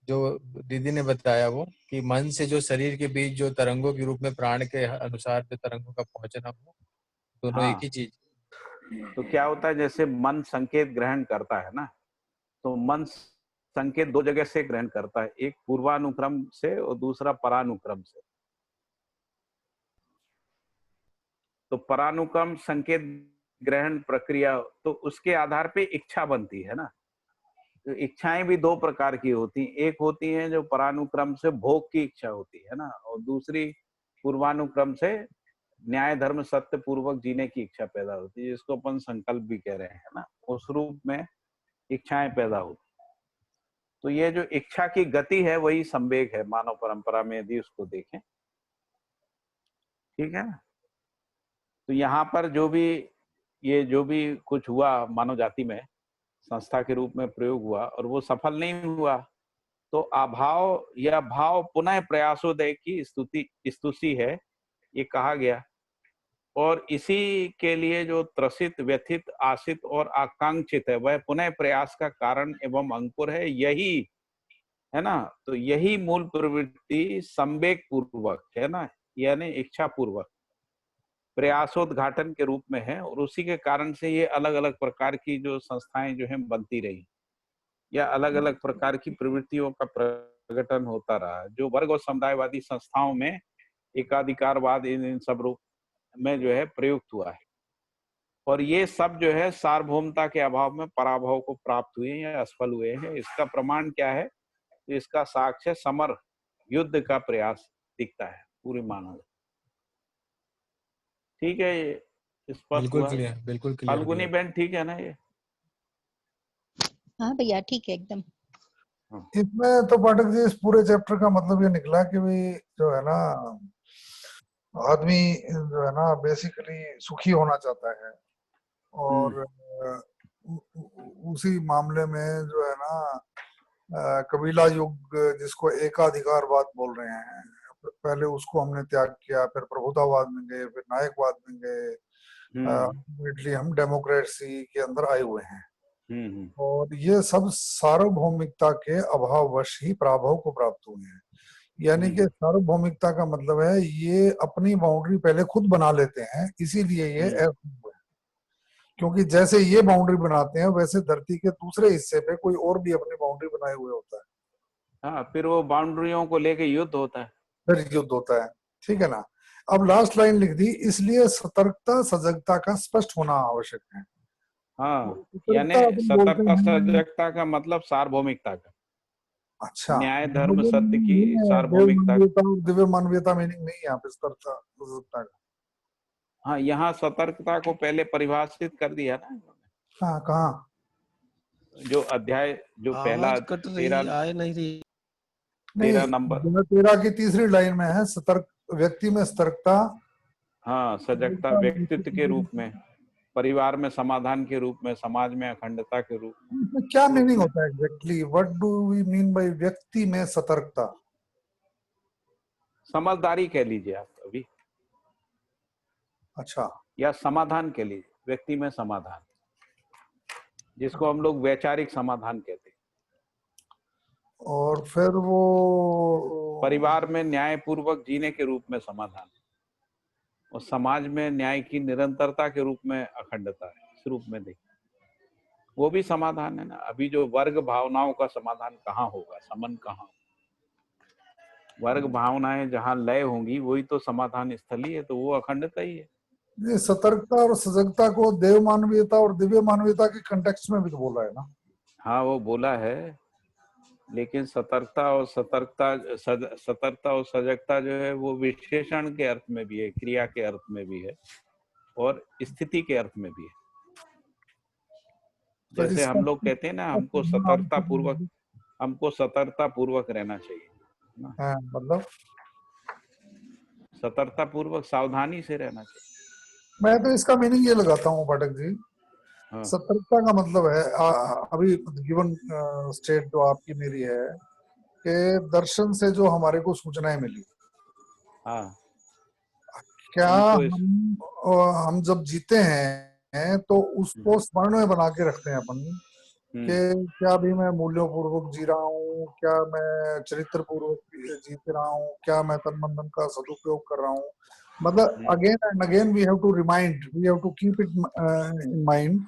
जो दीदी ने बताया वो कि मन से जो शरीर के बीच जो तरंगों के रूप में प्राण के अनुसार जो तरंगों का पहुंचना हो, दोनों एक ही चीज। तो क्या होता है, जैसे मन संकेत ग्रहण करता है ना, तो मन संकेत दो जगह से ग्रहण करता है, एक पूर्वानुक्रम से और दूसरा परानुक्रम से। तो परानुक्रम संकेत ग्रहण प्रक्रिया, तो उसके आधार पे इच्छा बनती है ना। तो इच्छाएं भी दो प्रकार की होती हैं, एक होती है जो परानुक्रम से भोग की इच्छा होती है ना, और दूसरी पूर्वानुक्रम से न्याय धर्म सत्य पूर्वक जीने की इच्छा पैदा होती है, जिसको अपन संकल्प भी कह रहे हैं ना, उस रूप में इच्छाएं पैदा होती। तो ये जो इच्छा की गति है वही संवेग है मानव परंपरा में, यदि उसको देखें। ठीक है ना। तो यहाँ पर जो भी कुछ हुआ मानव जाति में, संस्था के रूप में प्रयोग हुआ और वो सफल नहीं हुआ, तो अभाव या भाव पुनः प्रयासोदय की स्तुति है, ये कहा गया। और इसी के लिए जो त्रसित, व्यथित, आशित और आकांक्षित है, वह पुनः प्रयास का कारण एवं अंकुर है, यही है ना। तो यही मूल प्रवृत्ति संवेग पूर्वक है ना, यानी इच्छा पूर्वक प्रयासोद्घाटन के रूप में है, और उसी के कारण से ये अलग अलग प्रकार की जो संस्थाएं जो है बनती रही, या अलग अलग प्रकार की प्रवृत्तियों का प्रकटन होता रहा, जो वर्ग और समुदायवादी संस्थाओं में एकाधिकारवाद इन सब रूप में जो है प्रयुक्त हुआ है। और ये सब जो है सार्वभौमता के अभाव में पराभव को प्राप्त हुए या असफल हुए हैं। इसका प्रमाण क्या है? इसका साक्ष्य समर युद्ध का प्रयास दिखता है पूरी मानव। ठीक है, ये स्पष्ट बिल्कुल हुआ? क्लियर, बिल्कुल क्लियर फाल्गुनी बहन ठीक है ना ये? हाँ भैया ठीक है एकदम। इसमें तो पाठक जी इस पूरे चैप्टर का मतलब ये निकला कि भाई जो है ना, आदमी जो है ना बेसिकली सुखी होना चाहता है, और उसी मामले में जो है ना कबीला युग जिसको एकाधिकारवाद बोल रहे हैं, पहले उसको हमने त्याग किया, फिर प्रभुतावाद में गए, फिर नायकवाद में गए, अल्टीमेटली हम डेमोक्रेसी के अंदर आए हुए हैं। और ये सब सार्वभौमिकता के अभाववश ही पराभव को प्राप्त हुए हैं। यानी कि सार्वभौमिकता का मतलब है ये अपनी बाउंड्री पहले खुद बना लेते हैं, इसीलिए ये ऐसा हुआ है। क्योंकि जैसे ये बाउंड्री बनाते हैं वैसे धरती के दूसरे हिस्से पे कोई और भी अपनी बाउंड्री बनाए हुए होता है। हाँ, फिर वो बाउंड्रियों को लेके युद्ध होता है, फिर युद्ध होता है। ठीक है ना। अब लास्ट लाइन लिख दी, इसलिए सतर्कता सजगता का स्पष्ट होना आवश्यक है। हाँ, यानी सतर्कता सजगता का मतलब सार्वभौमिकता का। अच्छा, न्याय धर्म सत्य की सार्वभौमिकता। दिव्य मानवीयता मीनिंग नहीं है यहाँ पे सतर्कता सजगता का। हाँ, यहाँ सतर्कता को पहले परिभाषित कर दिया ना। हाँ, कहाँ? जो अध्याय जो पहला आवाज कट रही, आए नहीं रही। 13 नंबर 13 की तीसरी लाइन में है, सतर्क व्यक्ति में सतर्कता, हाँ, सजगता व्यक्तित्व के रूप में। परिवार में समाधान के रूप में, समाज में अखंडता के रूप में। क्या मीनिंग होता है exactly? What do we mean by व्यक्ति में सतर्कता? समझदारी कह लीजिए आप अभी, अच्छा, या समाधान कह लीजिए, व्यक्ति में समाधान, जिसको हम लोग वैचारिक समाधान कहते हैं। और फिर वो परिवार में न्यायपूर्वक जीने के रूप में समाधान, और समाज में न्याय की निरंतरता के रूप में अखंडता है, इस रूप में देखिए, वो भी समाधान है ना। अभी जो वर्ग भावनाओं का समाधान कहाँ होगा, समन कहाँ? वर्ग भावनाएं जहाँ लय होंगी वही तो समाधान स्थली है, तो वो अखंडता ही है। ये सतर्कता और सजगता को देव मानवीयता और दिव्य मानवीयता के कंटेक्स्ट में भी तो बोला है ना? हाँ वो बोला है, लेकिन सतर्कता और सजगता जो है वो विशेषण के अर्थ में भी है, क्रिया के अर्थ में भी है, और स्थिति के अर्थ में भी है। तो जैसे इसका हम लोग कहते हैं ना, हमको सतर्कता पूर्वक रहना चाहिए ना, हाँ, मतलब सतर्कता पूर्वक सावधानी से रहना चाहिए। मैं तो इसका मीनिंग ये लगाता हूँ पाठक जी, हाँ सतर्कता का मतलब है अभी गिवन स्टेट जो आपकी मेरी है कि दर्शन से जो हमारे को सूचनाएं मिली, हाँ, क्या उनको हम जब जीते हैं तो उसको स्मरण में बना के रखते हैं अपन कि क्या भी मैं मूल्यों पूर्वक जी रहा हूँ, क्या मैं चरित्र पूर्वक जी रहा हूँ, क्या मैं तन मन धन का सदुपयोग कर रहा हूँ। मतलब again and again we have to keep it in mind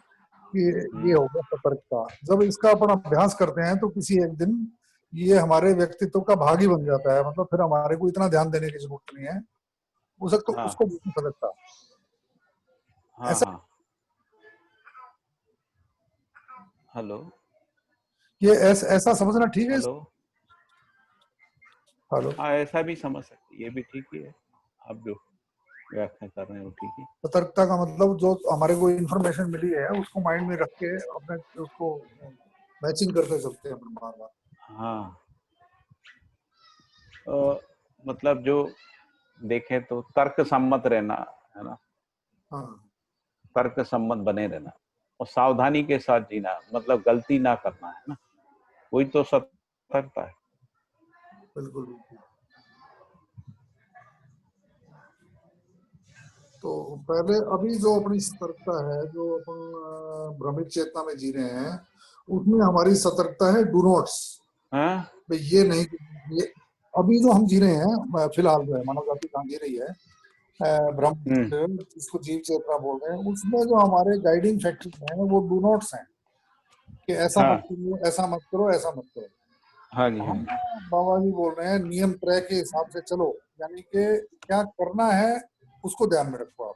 कि ये होगा सतर्कता। जब इसका अपन अभ्यास करते हैं तो किसी एक दिन ये हमारे व्यक्तित्व का भाग ही बन जाता है। मतलब फिर हमारे को इतना ध्यान देने की जरूरत नहीं है, हाँ उसको सतर्कता हाँ ऐसा। हाँ। हेलो ये ऐसा समझना ठीक है? हेलो, हेलो, हाँ ऐसा भी समझ सकते, ये भी ठीक ही है, आप जो व्याख्या कर रहे हो ठीक है। सतर्कता का मतलब जो हमारे को इन्फॉर्मेशन मिली है उसको माइंड में रख के अपने उसको मैचिंग करते चलते हैं बार बार। हाँ मतलब जो देखें तो तर्क सम्मत रहना है ना, हाँ, तर्क सम्मत बने रहना और सावधानी के साथ जीना, मतलब गलती ना करना है ना, वही तो सतर्कता है। बिल्कुल बिल्कुल। तो पहले अभी जो अपनी सतर्कता है, जो अपन भ्रमित चेतना में जी रहे हैं, उसमें हमारी सतर्कता है डू नॉट्स। हाँ भाई ये नहीं, ये अभी जो हम जी रहे हैं फिलहाल जो है मानव जाति कहाँ जी रही है, भ्रम जिसको जीव चेतना बोल रहे हैं, उसमें जो हमारे गाइडिंग फैक्टर्स हैं वो डू नॉट्स हैं कि ऐसा हाँ मत करो, ऐसा मत करो, ऐसा मत करो। हाँ जी, हम हाँ बाबा जी बोल रहे हैं नियम त्रय के हिसाब से चलो, यानी कि क्या करना है उसको ध्यान में रखो आप।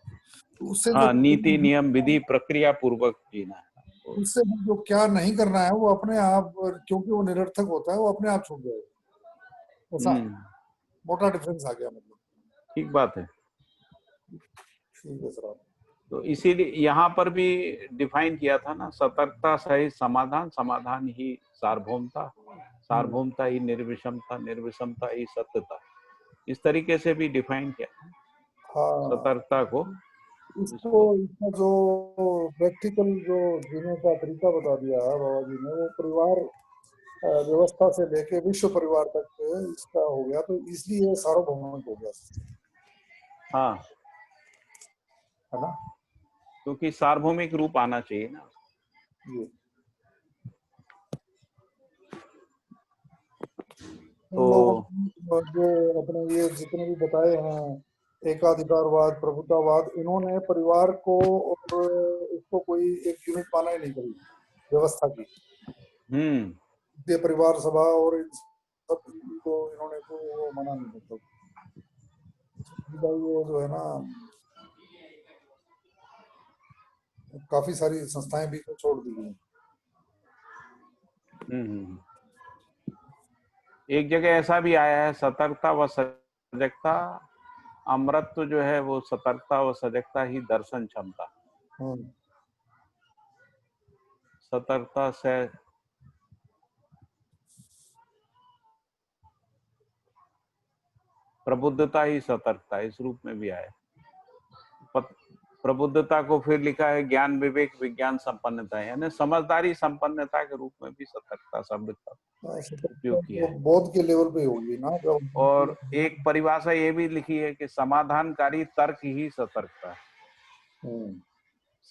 तो उससे जो हाँ, नीति नियम विधि प्रक्रिया पूर्वक जीना है। उससे जो क्या नहीं करना है वो अपने आप, क्योंकि वो निरर्थक होता है, वो अपने आप छूट जाएगा। ऐसा मोटा डिफरेंस आ गया मतलब। ठीक बात है। ठीक है सर। तो इसीलिए यहाँ पर भी डिफाइन किया था ना, सतर्कता सहित समाधान, समाधान ही सार्वभौमता, सार्वभौमता ही निर्विषमता, निर्विषमता ही सत्यता, इस तरीके से भी डिफाइन किया था हाँ, सतर्कता को। इसका जो प्रैक्टिकल जो जीने का तरीका बता दिया बाबा जी ने, वो परिवार व्यवस्था से लेके विश्व परिवार तक इसका हो गया, तो इसलिए सार्वभौमिक हो गया। हाँ, है ना, क्योंकि सार्वभौमिक रूप आना चाहिए ना। ये तो लोग जो अपने ये जितने भी बताए हैं, एकाधिकारवाद, प्रभुतावाद, इन्होंने परिवार को और इसको कोई एक यूनिट माना ही नहीं करी व्यवस्था की। ये परिवार सभा और इन सब को इन्होंने को माना नहीं, मतलब ये जो है ना, काफी सारी संस्थाएं भी तो छोड़ दी गई। एक जगह ऐसा भी आया है, सतर्कता व सजगता, अमृत जो है वो सतर्कता व सजगता ही दर्शन क्षमता। सतर्कता से प्रबुद्धता ही सतर्कता, इस रूप में भी आया। प्रबुद्धता को फिर लिखा है ज्ञान विवेक विज्ञान संपन्नता, यानी समझदारी संपन्नता के रूप में भी सतर्कता शब्द का उपयोग किया है। बोध के लेवल पे होगी ना। और एक परिभाषा ये भी लिखी है कि समाधानकारी तर्क ही सतर्कता है।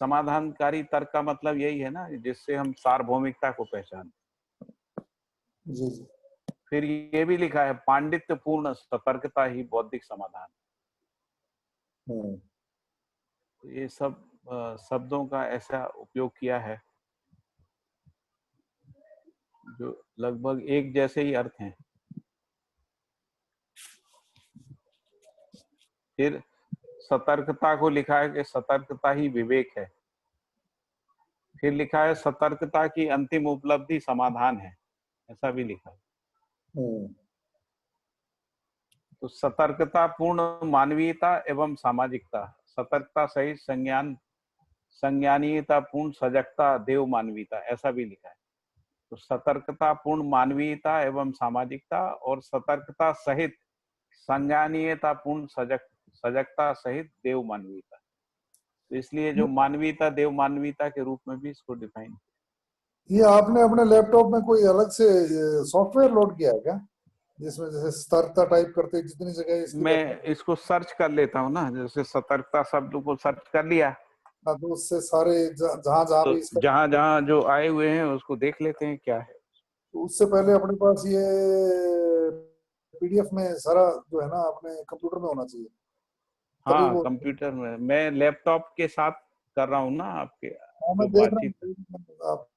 समाधानकारी तर्क का मतलब यही है ना, जिससे हम सार्वभौमिकता को पहचानें। जी जी। फिर ये भी लिखा है पांडित्य पूर्ण सतर्कता ही बौद्धिक समाधान। तो ये सब शब्दों का ऐसा उपयोग किया है जो लगभग एक जैसे ही अर्थ हैं। फिर सतर्कता को लिखा है कि सतर्कता ही विवेक है। फिर लिखा है सतर्कता की अंतिम उपलब्धि समाधान है, ऐसा भी लिखा है। तो सतर्कता पूर्ण मानवीयता एवं सामाजिकता, सतर्कता सहित संज्ञानीयता पूर्ण सजगता देव मानवीयता, ऐसा भी लिखा है। तो सतर्कता पूर्ण मानवीयता एवं सामाजिकता और सतर्कता सहित संज्ञानीयता पूर्ण सजगता सहित देव मानवीयता। तो इसलिए जो मानवीयता देव मानवीयता के रूप में भी इसको डिफाइन। ये आपने अपने लैपटॉप में कोई अलग से सॉफ्टवेयर लोड किया है क्या, जिसमें जैसे सतर्कता टाइप करते जितनी जगह इसकी मैं इसको सर्च कर लेता हूँ ना, जैसे सतर्कता शब्द को सर्च कर लिया तो उससे सारे जहां जहां तो भी इसका जहां जो आए हुए हैं उसको देख लेते हैं क्या है। तो उससे पहले अपने पास ये पीडीएफ में सारा जो है ना अपने कंप्यूटर में होना चाहिए। हाँ कंप्यूटर में, मैं लैपटॉप के साथ कर रहा हूँ ना आपके मैं जो देख बातचीत। रहा हूँ आप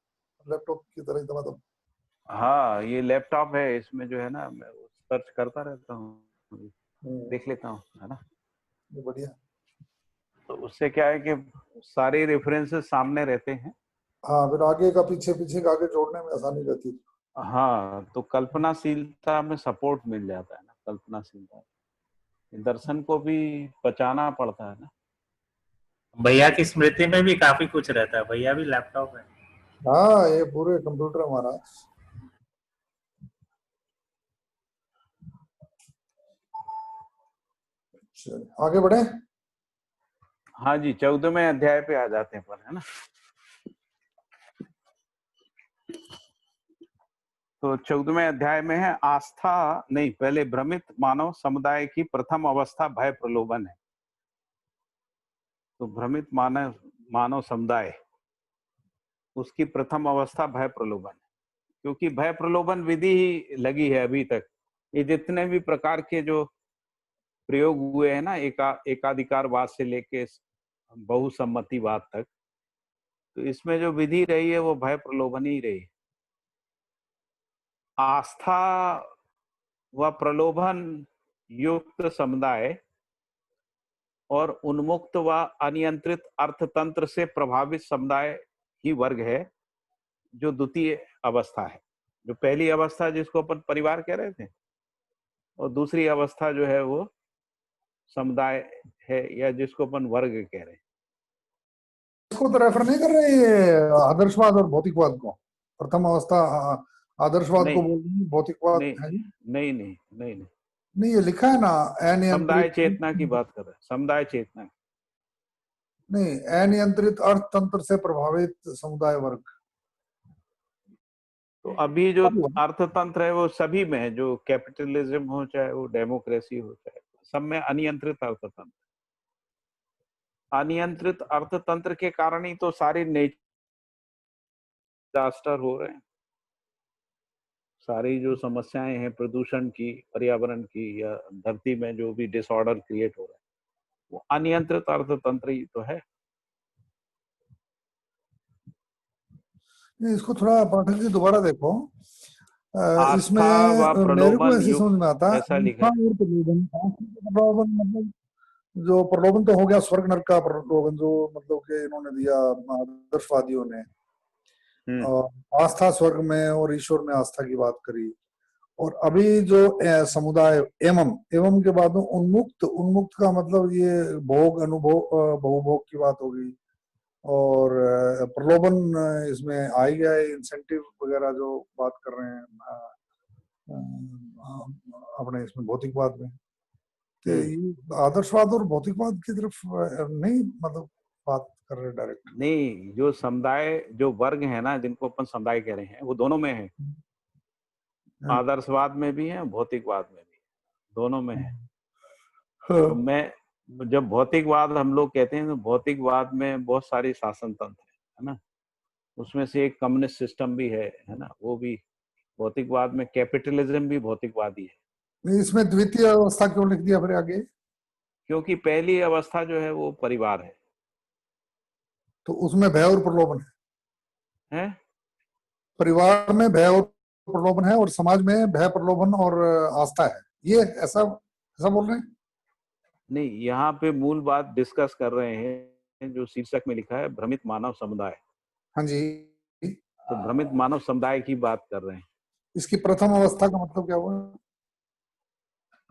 लैपटॉप की तरह ही मतलब। हाँ ये लैपटॉप है, इसमें जो है ना मैं सर्च करता रहता हूँ, देख लेता हूँ, है ना। बढ़िया। तो उससे क्या है कि सारे रेफरेंसेस सामने रहते हैं। हाँ फिर आगे का पीछे पीछे का आगे जोड़ने में आसानी रहती है। हाँ तो कल्पनाशीलता में सपोर्ट मिल जाता है ना, कल्पनाशीलता दर्शन को भी बचाना पड़ता है ना। भैया की स्मृति में भी काफी कुछ रहता है, भैया भी लैपटॉप है। हाँ ये पूरे कंप्यूटर हमारा। आगे बढ़े। हाँ जी 14वें अध्याय पे आ जाते हैं पर, है ना। तो 14वें अध्याय में है आस्था नहीं, पहले भ्रमित मानव समुदाय की प्रथम अवस्था भय प्रलोभन है। तो भ्रमित मानव समुदाय उसकी प्रथम अवस्था भय प्रलोभन है, क्योंकि भय प्रलोभन विधि ही लगी है अभी तक। ये जितने भी प्रकार के जो प्रयोग हुए हैं ना, एकाधिकारवाद से लेके बहुसम्मतिवाद तक, तो इसमें जो विधि रही है वो भय प्रलोभन ही रही। आस्था व प्रलोभन युक्त समुदाय और उन्मुक्त व अनियंत्रित अर्थतंत्र से प्रभावित समुदाय ही वर्ग है, जो द्वितीय अवस्था है। जो पहली अवस्था जिसको अपन परिवार कह रहे थे, और दूसरी अवस्था जो है वो समुदाय है, या जिसको अपन वर्ग कह रहे हैं। इसको तो रेफर नहीं कर रहे ये आदर्शवाद और भौतिकवाद को। प्रथम अवस्था आदर्शवाद को बोल रही है, भौतिकवाद है नहीं नहीं नहीं नहीं नहीं नहीं ये लिखा है ना समुदाय अनियंत्रित चेतना की बात कर रहे हैं, समुदाय चेतना नहीं अनियंत्रित अर्थतंत्र से प्रभावित समुदाय वर्ग। तो अभी जो अर्थतंत्र है वो सभी में है, जो कैपिटलिज्म हो चाहे वो डेमोक्रेसी हो, चाहे सब में अनियंत्रित अर्थतंत्र। अनियंत्रित अर्थतंत्र के कारण ही तो सारे डिजास्टर हो रहे हैं। सारी जो समस्याएं हैं प्रदूषण की, पर्यावरण की, या धरती में जो भी डिसऑर्डर क्रिएट हो रहा है, वो अनियंत्रित अर्थतंत्र ही तो है। इसको थोड़ा पाठक जी दोबारा देखो। इसमें मेरे को ऐसे समझ में आता है प्रलोभन मतलब जो प्रलोभन तो हो गया स्वर्ग नरक का प्रलोभन, जो मतलब कि इन्होंने दिया आदर्शवादियों ने, और आस्था स्वर्ग में और ईश्वर में आस्था की बात करी। और अभी जो समुदाय एवं के बाद उन्मुक्त का मतलब ये भोग अनुभव बहुभोग की बात होगी। और प्रलोभन इसमें आ ही गया है, इंसेंटिव वगैरह जो बात कर रहे हैं अपने इसमें भौतिकवाद में। तो आदर्शवाद और भौतिकवाद की तरफ नहीं मतलब बात कर रहे डायरेक्ट। नहीं, जो समुदाय, जो वर्ग है ना, जिनको अपन समुदाय कह रहे हैं, वो दोनों में है। आदर्शवाद में भी है, भौतिकवाद में भी, दोनों में है। तो मैं, जब भौतिकवाद हम लोग कहते हैं तो भौतिकवाद में बहुत सारी शासन तंत्र है ना, उसमें से एक कम्युनिस्ट सिस्टम भी है ना, वो भी भौतिकवाद में। कैपिटलिज्म भी भौतिकवादी है। इसमें द्वितीय अवस्था क्यों लिख दिया फिर आगे? क्योंकि पहली अवस्था जो है वो परिवार है। तो उसमें भय और प्रलोभन है? परिवार में भय और प्रलोभन है, और समाज में भय, प्रलोभन और आस्था है, ये ऐसा ऐसा बोल रहे हैं? नहीं, यहाँ पे मूल बात डिस्कस कर रहे हैं, जो शीर्षक में लिखा है भ्रमित मानव समुदाय। हाँ जी। तो भ्रमित मानव समुदाय की बात कर रहे हैं। इसकी प्रथम अवस्था का मतलब क्या हुआ?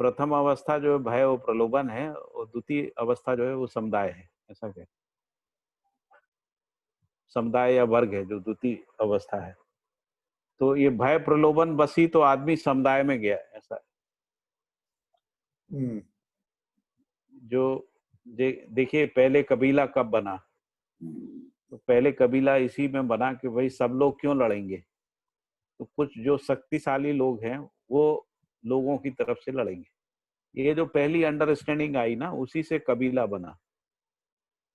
प्रथम अवस्था जो है भय और प्रलोभन है, और द्वितीय अवस्था जो है वो समुदाय है, ऐसा कह, समुदाय या वर्ग है जो द्वितीय अवस्था है। तो ये भय प्रलोभन बसी तो आदमी समुदाय में गया, ऐसा। जो देखिए, पहले कबीला कब बना? तो पहले कबीला इसी में बना कि भाई सब लोग क्यों लड़ेंगे, तो कुछ जो शक्तिशाली लोग हैं वो लोगों की तरफ से लड़ेंगे। ये जो पहली अंडरस्टैंडिंग आई ना, उसी से कबीला बना।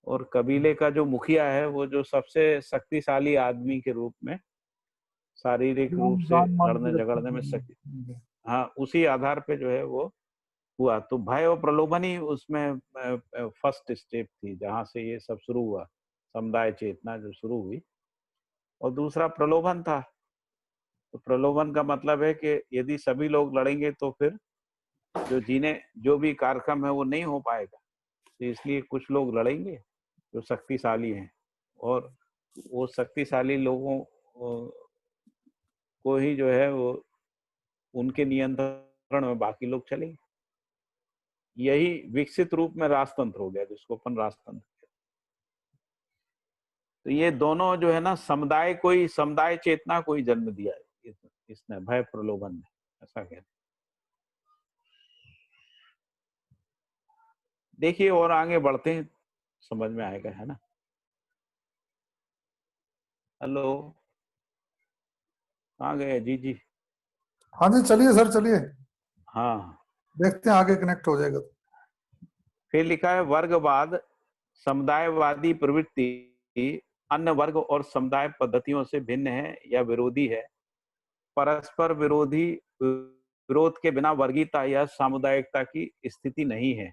और कबीले का जो मुखिया है वो जो सबसे शक्तिशाली आदमी के रूप में, शारीरिक रूप से लड़ने झगड़ने में शक्ति, हाँ, उसी आधार पे जो है वो हुआ। तो भय और प्रलोभन ही उसमें फर्स्ट स्टेप थी, जहां से ये सब शुरू हुआ, समुदाय चेतना जो शुरू हुई। और दूसरा प्रलोभन था। तो प्रलोभन का मतलब है कि यदि सभी लोग लड़ेंगे तो फिर जो भी कार्यक्रम है वो नहीं हो पाएगा। तो इसलिए कुछ लोग लड़ेंगे जो शक्तिशाली हैं, और वो शक्तिशाली लोगों को ही जो है वो उनके नियंत्रण में बाकी लोग चलेंगे। यही विकसित रूप में राजतंत्र हो गया, जिसको अपन राजतंत्र कहते हैं। तो ये दोनों जो है ना, समुदाय चेतना को ही जन्म दिया है इसने, भय प्रलोभन ने, ऐसा कहते हैं। देखिए और आगे बढ़ते हैं, समझ में आएगा, है ना। हेलो, कहाँ गए जी? जी हाँ जी, चलिए सर, चलिए। हाँ, देखते हैं आगे कनेक्ट हो जाएगा। फिर लिखा है वर्गवाद समुदायवादी प्रवृत्ति अन्य वर्ग और समुदाय पद्धतियों से भिन्न है या विरोधी है। परस्पर विरोध के बिना वर्गीयता या सामुदायिकता की स्थिति नहीं है।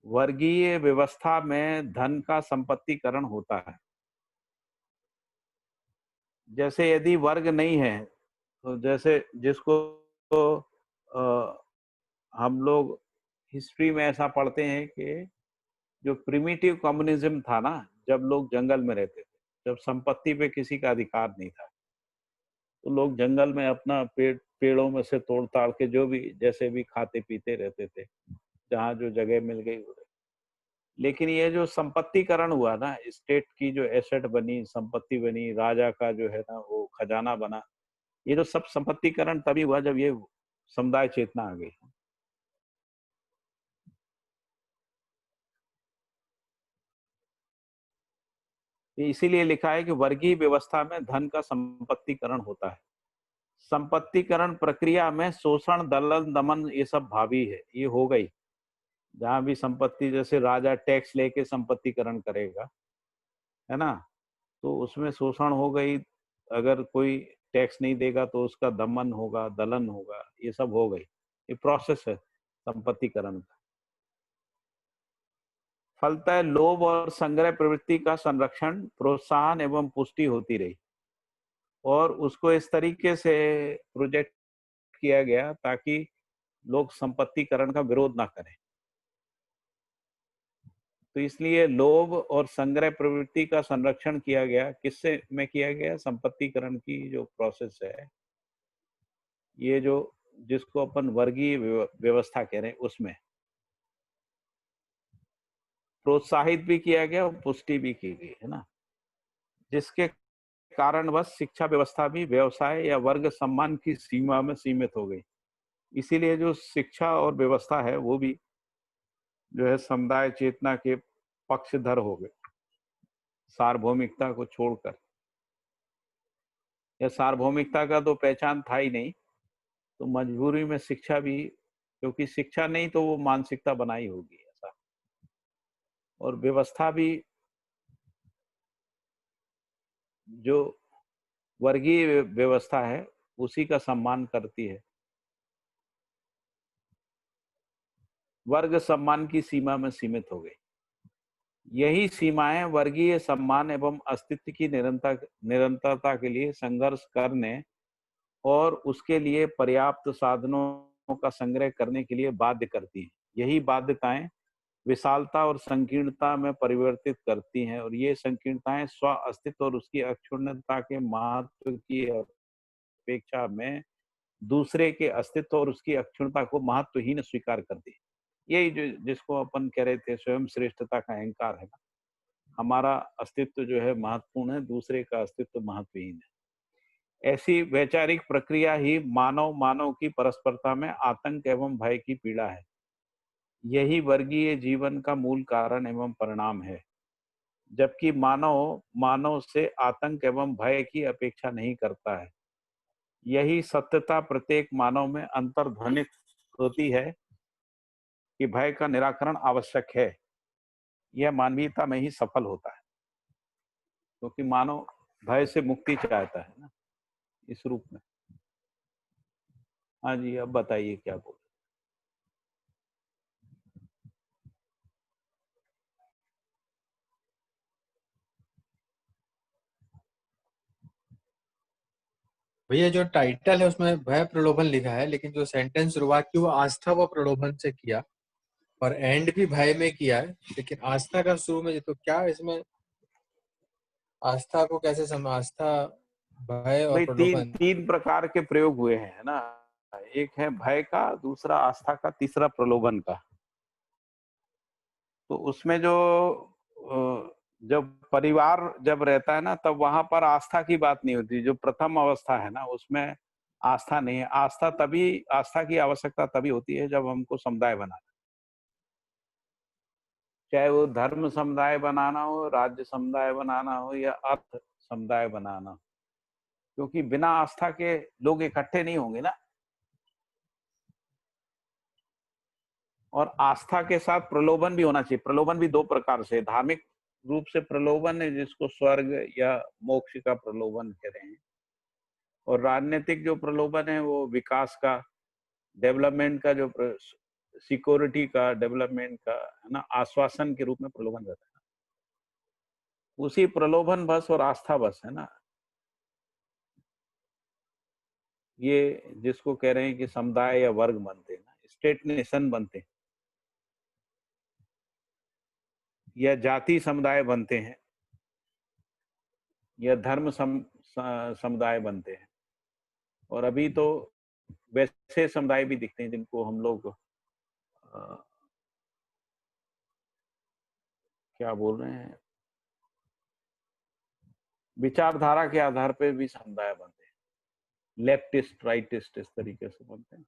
वर्गीय व्यवस्था में धन का संपत्तिकरण होता है। जैसे यदि वर्ग नहीं है, तो जैसे जिसको हम लोग हिस्ट्री में ऐसा पढ़ते हैं कि जो प्रिमिटिव कम्युनिज्म था ना, जब लोग जंगल में रहते थे, जब संपत्ति पे किसी का अधिकार नहीं था, तो लोग जंगल में अपना पेड़ों में से तोड़ ताड़ के जो भी जैसे भी खाते पीते रहते थे, जहाँ जो जगह मिल गई उधर। लेकिन ये जो संपत्तिकरण हुआ ना, स्टेट की जो एसेट बनी, संपत्ति बनी, राजा का जो है ना वो खजाना बना, ये जो सब संपत्तिकरण तभी हुआ जब ये समुदाय चेतना आ गई। इसीलिए लिखा है कि वर्गीय व्यवस्था में धन का संपत्तिकरण होता है। संपत्तिकरण प्रक्रिया में शोषण, दलन, दमन ये सब भावी है, ये हो गई। जहां भी संपत्ति, जैसे राजा टैक्स लेके संपत्तिकरण करेगा, है ना, तो उसमें शोषण हो गई। अगर कोई टैक्स नहीं देगा तो उसका दमन होगा, दलन होगा, ये सब हो गई। ये प्रोसेस है संपत्तिकरण का। फलतः लोभ और संग्रह प्रवृत्ति का संरक्षण, प्रोत्साहन एवं पुष्टि होती रही, और उसको इस तरीके से प्रोजेक्ट किया गया ताकि लोग संपत्तिकरण का विरोध ना करें। तो इसलिए लोभ और संग्रह प्रवृत्ति का संरक्षण किया गया। किससे में किया गया? संपत्तिकरण की जो प्रोसेस है, ये जो जिसको अपन वर्गीय व्यवस्था कह रहे हैं, उसमें प्रोत्साहित भी किया गया और पुष्टि भी की गई, है ना, जिसके कारण बस शिक्षा व्यवस्था भी व्यवसाय या वर्ग सम्मान की सीमा में सीमित हो गई। इसीलिए जो शिक्षा और व्यवस्था है वो भी जो है समुदाय चेतना के पक्षधर हो गए सार्वभौमिकता को छोड़कर। या सार्वभौमिकता का तो पहचान था ही नहीं, तो मजबूरी में शिक्षा भी, क्योंकि शिक्षा नहीं तो वो मानसिकता बनाई होगी ऐसा। और व्यवस्था भी जो वर्गीय व्यवस्था है उसी का सम्मान करती है। वर्ग सम्मान की सीमा में सीमित हो गई। यही सीमाएं वर्गीय सम्मान एवं अस्तित्व की निरंतरता के लिए संघर्ष करने और उसके लिए पर्याप्त साधनों का संग्रह करने के लिए बाध्य करती हैं। यही बाध्यताएं विशालता और संकीर्णता में परिवर्तित करती हैं, और ये संकीर्णताएं स्व अस्तित्व और उसकी अक्षुण्णता के महत्व की अपेक्षा में दूसरे के अस्तित्व और उसकी अक्षुण्णता को महत्वहीन स्वीकार करती है। यही जो जिसको अपन कह रहे थे स्वयं श्रेष्ठता का अहंकार है ना, हमारा अस्तित्व जो है महत्वपूर्ण है, दूसरे का अस्तित्व महत्वहीन है। ऐसी वैचारिक प्रक्रिया ही मानव मानव की परस्परता में आतंक एवं भय की पीड़ा है। यही वर्गीय जीवन का मूल कारण एवं परिणाम है। जबकि मानव मानव से आतंक एवं भय की अपेक्षा नहीं करता है। यही सत्यता प्रत्येक मानव में अंतर्ध्वनित होती है कि भय का निराकरण आवश्यक है। यह मानवीयता में ही सफल होता है, क्योंकि मानव भय से मुक्ति चाहता है ना, इस रूप में। हाँ जी, अब बताइए क्या बोल। भैया जो टाइटल है उसमें भय प्रलोभन लिखा है, लेकिन जो सेंटेंस शुरुआत की वो आस्था व प्रलोभन से किया और एंड भी भय में किया है, लेकिन आस्था का शुरू में, तो क्या इसमें आस्था को कैसे समझ, आस्था भय और भाई प्रलोभन? तीन प्रकार के प्रयोग हुए हैं ना, एक है भय का, दूसरा आस्था का, तीसरा प्रलोभन का। तो उसमें जो जब परिवार जब रहता है ना, तब वहां पर आस्था की बात नहीं होती। जो प्रथम अवस्था है ना, उसमें आस्था नहीं है। आस्था की आवश्यकता तभी होती है जब हमको समुदाय बनाना, चाहे वो धर्म समुदाय बनाना हो, राज्य समुदाय बनाना हो, या अर्थ समुदाय बनाना हो। क्योंकि बिना आस्था के लोग इकट्ठे नहीं होंगे ना। और आस्था के साथ प्रलोभन भी होना चाहिए। प्रलोभन भी दो प्रकार से, धार्मिक रूप से प्रलोभन है जिसको स्वर्ग या मोक्ष का प्रलोभन कह रहे हैं, और राजनीतिक जो प्रलोभन है वो विकास का, डेवलपमेंट का, जो सिक्योरिटी का, डेवलपमेंट का है ना, आश्वासन के रूप में प्रलोभन रहता है। उसी प्रलोभन बस और आस्था बस है ना, ये जिसको कह रहे हैं कि समुदाय या वर्ग बनते हैं ना, स्टेट नेशन बनते हैं, या जाति समुदाय बनते हैं, या धर्म समुदाय बनते हैं। और अभी तो वैसे समुदाय भी दिखते हैं जिनको हम लोग क्या बोल रहे हैं, विचारधारा के आधार पे भी समुदाय बनते हैं, लेफ्टिस्ट राइटिस्ट इस तरीके से बनते हैं,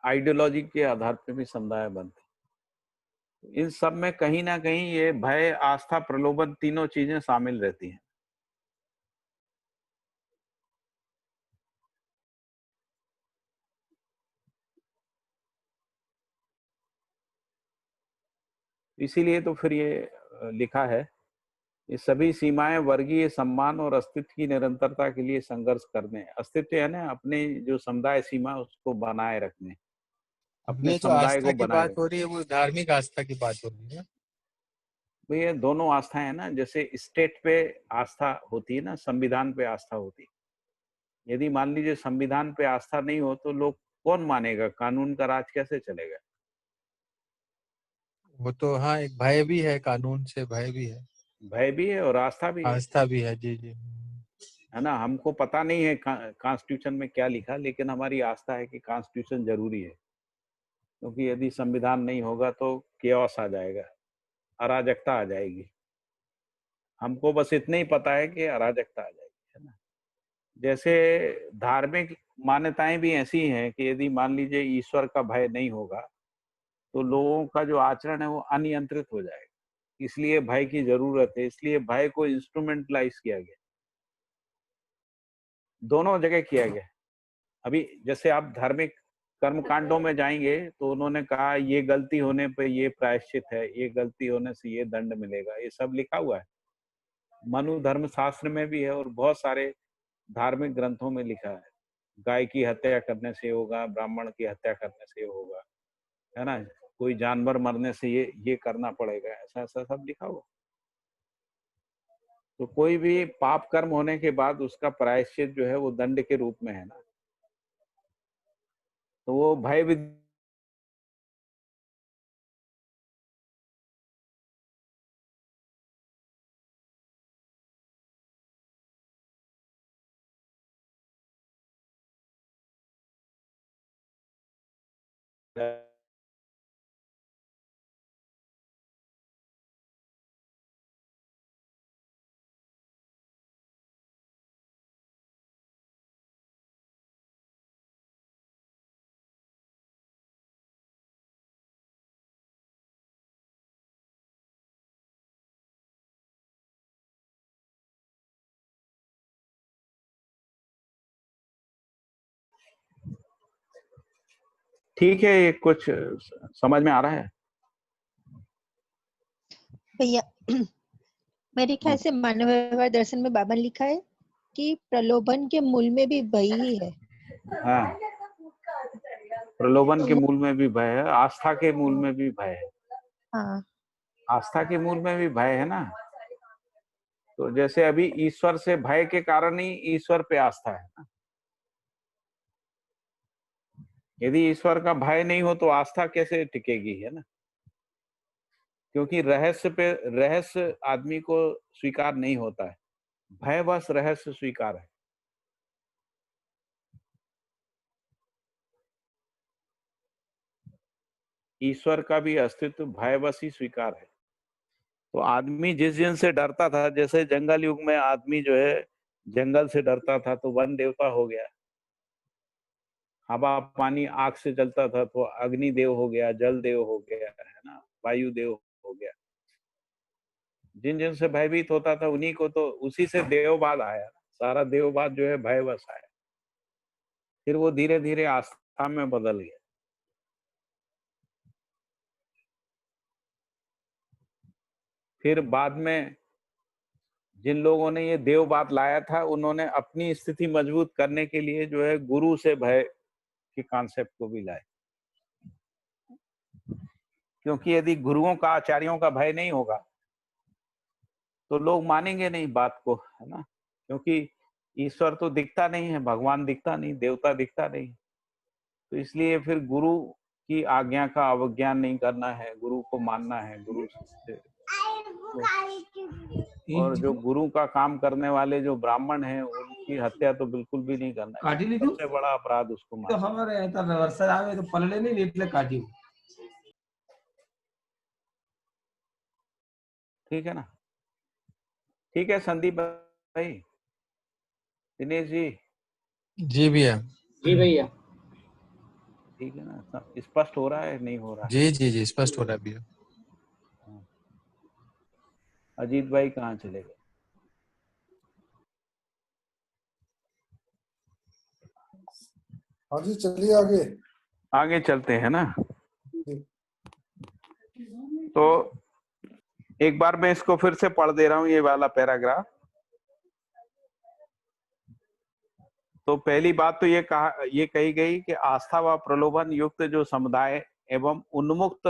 आइडियोलॉजी के आधार पे भी समुदाय बनते हैं। इन सब में कहीं ना कहीं ये भय, आस्था, प्रलोभन तीनों चीजें शामिल रहती हैं। इसीलिए तो फिर ये लिखा है, ये सभी सीमाएं वर्गीय सम्मान और अस्तित्व की निरंतरता के लिए संघर्ष करने। अस्तित्व है ना, अपने जो समुदाय सीमा उसको बनाए रखने, अपने ये जो समुदाय आस्था को की बनाए बात रखने। हो रही है वो धार्मिक आस्था की बात हो रही है। तो ये दोनों आस्था है ना, जैसे स्टेट पे आस्था होती है ना, संविधान पे आस्था होती है। यदि मान लीजिए संविधान पे आस्था नहीं हो तो लोग कौन मानेगा, कानून का राज कैसे चलेगा? वो तो हाँ, एक भय भी है, कानून से भय भी है, भय भी है और आस्था भी है आस्था भी है। जी जी। है ना। हमको पता नहीं है कॉन्स्टिट्यूशन में क्या लिखा, लेकिन हमारी आस्था है कि कॉन्स्टिट्यूशन जरूरी है, क्योंकि यदि संविधान नहीं होगा तो केओस आ जाएगा, अराजकता आ जाएगी। हमको बस इतना ही पता है कि अराजकता आ जाएगी, है ना। जैसे धार्मिक मान्यताएं भी ऐसी हैं कि यदि मान लीजिए ईश्वर का भय नहीं होगा तो लोगों का जो आचरण है वो अनियंत्रित हो जाएगा। इसलिए भय की जरूरत है, इसलिए भय को इंस्ट्रूमेंटलाइज किया गया, दोनों जगह किया गया। अभी जैसे आप धार्मिक कर्मकांडों में जाएंगे तो उन्होंने कहा ये गलती होने पे ये प्रायश्चित है, ये गलती होने से ये दंड मिलेगा, ये सब लिखा हुआ है। मनु धर्म शास्त्र में भी है और बहुत सारे धार्मिक ग्रंथों में लिखा है। गाय की हत्या करने से होगा, ब्राह्मण की हत्या करने से होगा, है ना, कोई जानवर मरने से ये करना पड़ेगा, ऐसा ऐसा सब लिखा हुआ। तो कोई भी पाप कर्म होने के बाद उसका प्रायश्चित जो है वो दंड के रूप में है ना, तो वो भय भी ठीक है। ये कुछ समझ में आ रहा है भैया? मेरे ख्याल से मानव व्यवहार दर्शन में बाबा ने लिखा है कि प्रलोभन के मूल में भी भय ही है। हाँ, प्रलोभन के मूल में भी भय है, आस्था के मूल में भी भय है। हाँ, आस्था के मूल में भी भय है ना। तो जैसे अभी ईश्वर से भय के कारण ही ईश्वर पे आस्था है ना। यदि ईश्वर का भय नहीं हो तो आस्था कैसे टिकेगी, है ना। क्योंकि रहस्य आदमी को स्वीकार नहीं होता है, भय बस रहस्य स्वीकार है। ईश्वर का भी अस्तित्व भय बस ही स्वीकार है। तो आदमी जिस जिन से डरता था, जैसे जंगल युग में आदमी जो है जंगल से डरता था तो वन देवता हो गया, हवा पानी आग से जलता था तो अग्नि देव हो गया, जल देव हो गया, है ना, वायु देव हो गया। जिन जिन से भयभीत होता था उन्हीं को, तो उसी से देववाद आया, सारा देववाद जो है भयवश आया। फिर वो धीरे धीरे आस्था में बदल गया। फिर बाद में जिन लोगों ने ये देववाद लाया था उन्होंने अपनी स्थिति मजबूत करने के लिए जो है गुरु से भय के कॉन्सेप्ट को भी लाए। क्योंकि यदि गुरुओं का, आचार्यों का भय नहीं होगा तो लोग मानेंगे नहीं बात को, है ना। क्योंकि ईश्वर तो दिखता नहीं है, भगवान दिखता नहीं, देवता दिखता नहीं, तो इसलिए फिर गुरु की आज्ञा का अवज्ञान नहीं करना है, गुरु को मानना है, गुरु से। और जो गुरु का काम करने वाले जो ब्राह्मण हैं उनकी हत्या तो बिल्कुल भी नहीं करना है, सबसे बड़ा अपराध उसको मानना। तो हमारे ऐसा व्यवस्था आवे तो पलड़े नहीं लेटले काटी। ठीक है ना। ठीक है संदीप भाई, दिनेश जी। जी भैया। जी भैया। ठीक है ना, स्पष्ट हो रहा है नहीं हो रहा है? जी जी जी स्पष्ट हो रहा है भैया। अजीत भाई कहाँ चले गए? हाँ जी, चलिए आगे। आगे चलते हैं ना। तो एक बार मैं इसको फिर से पढ़ दे रहा हूं, ये वाला पैराग्राफ। तो पहली बात तो ये कही गई कि आस्था व प्रलोभन युक्त जो समुदाय एवं उन्मुक्त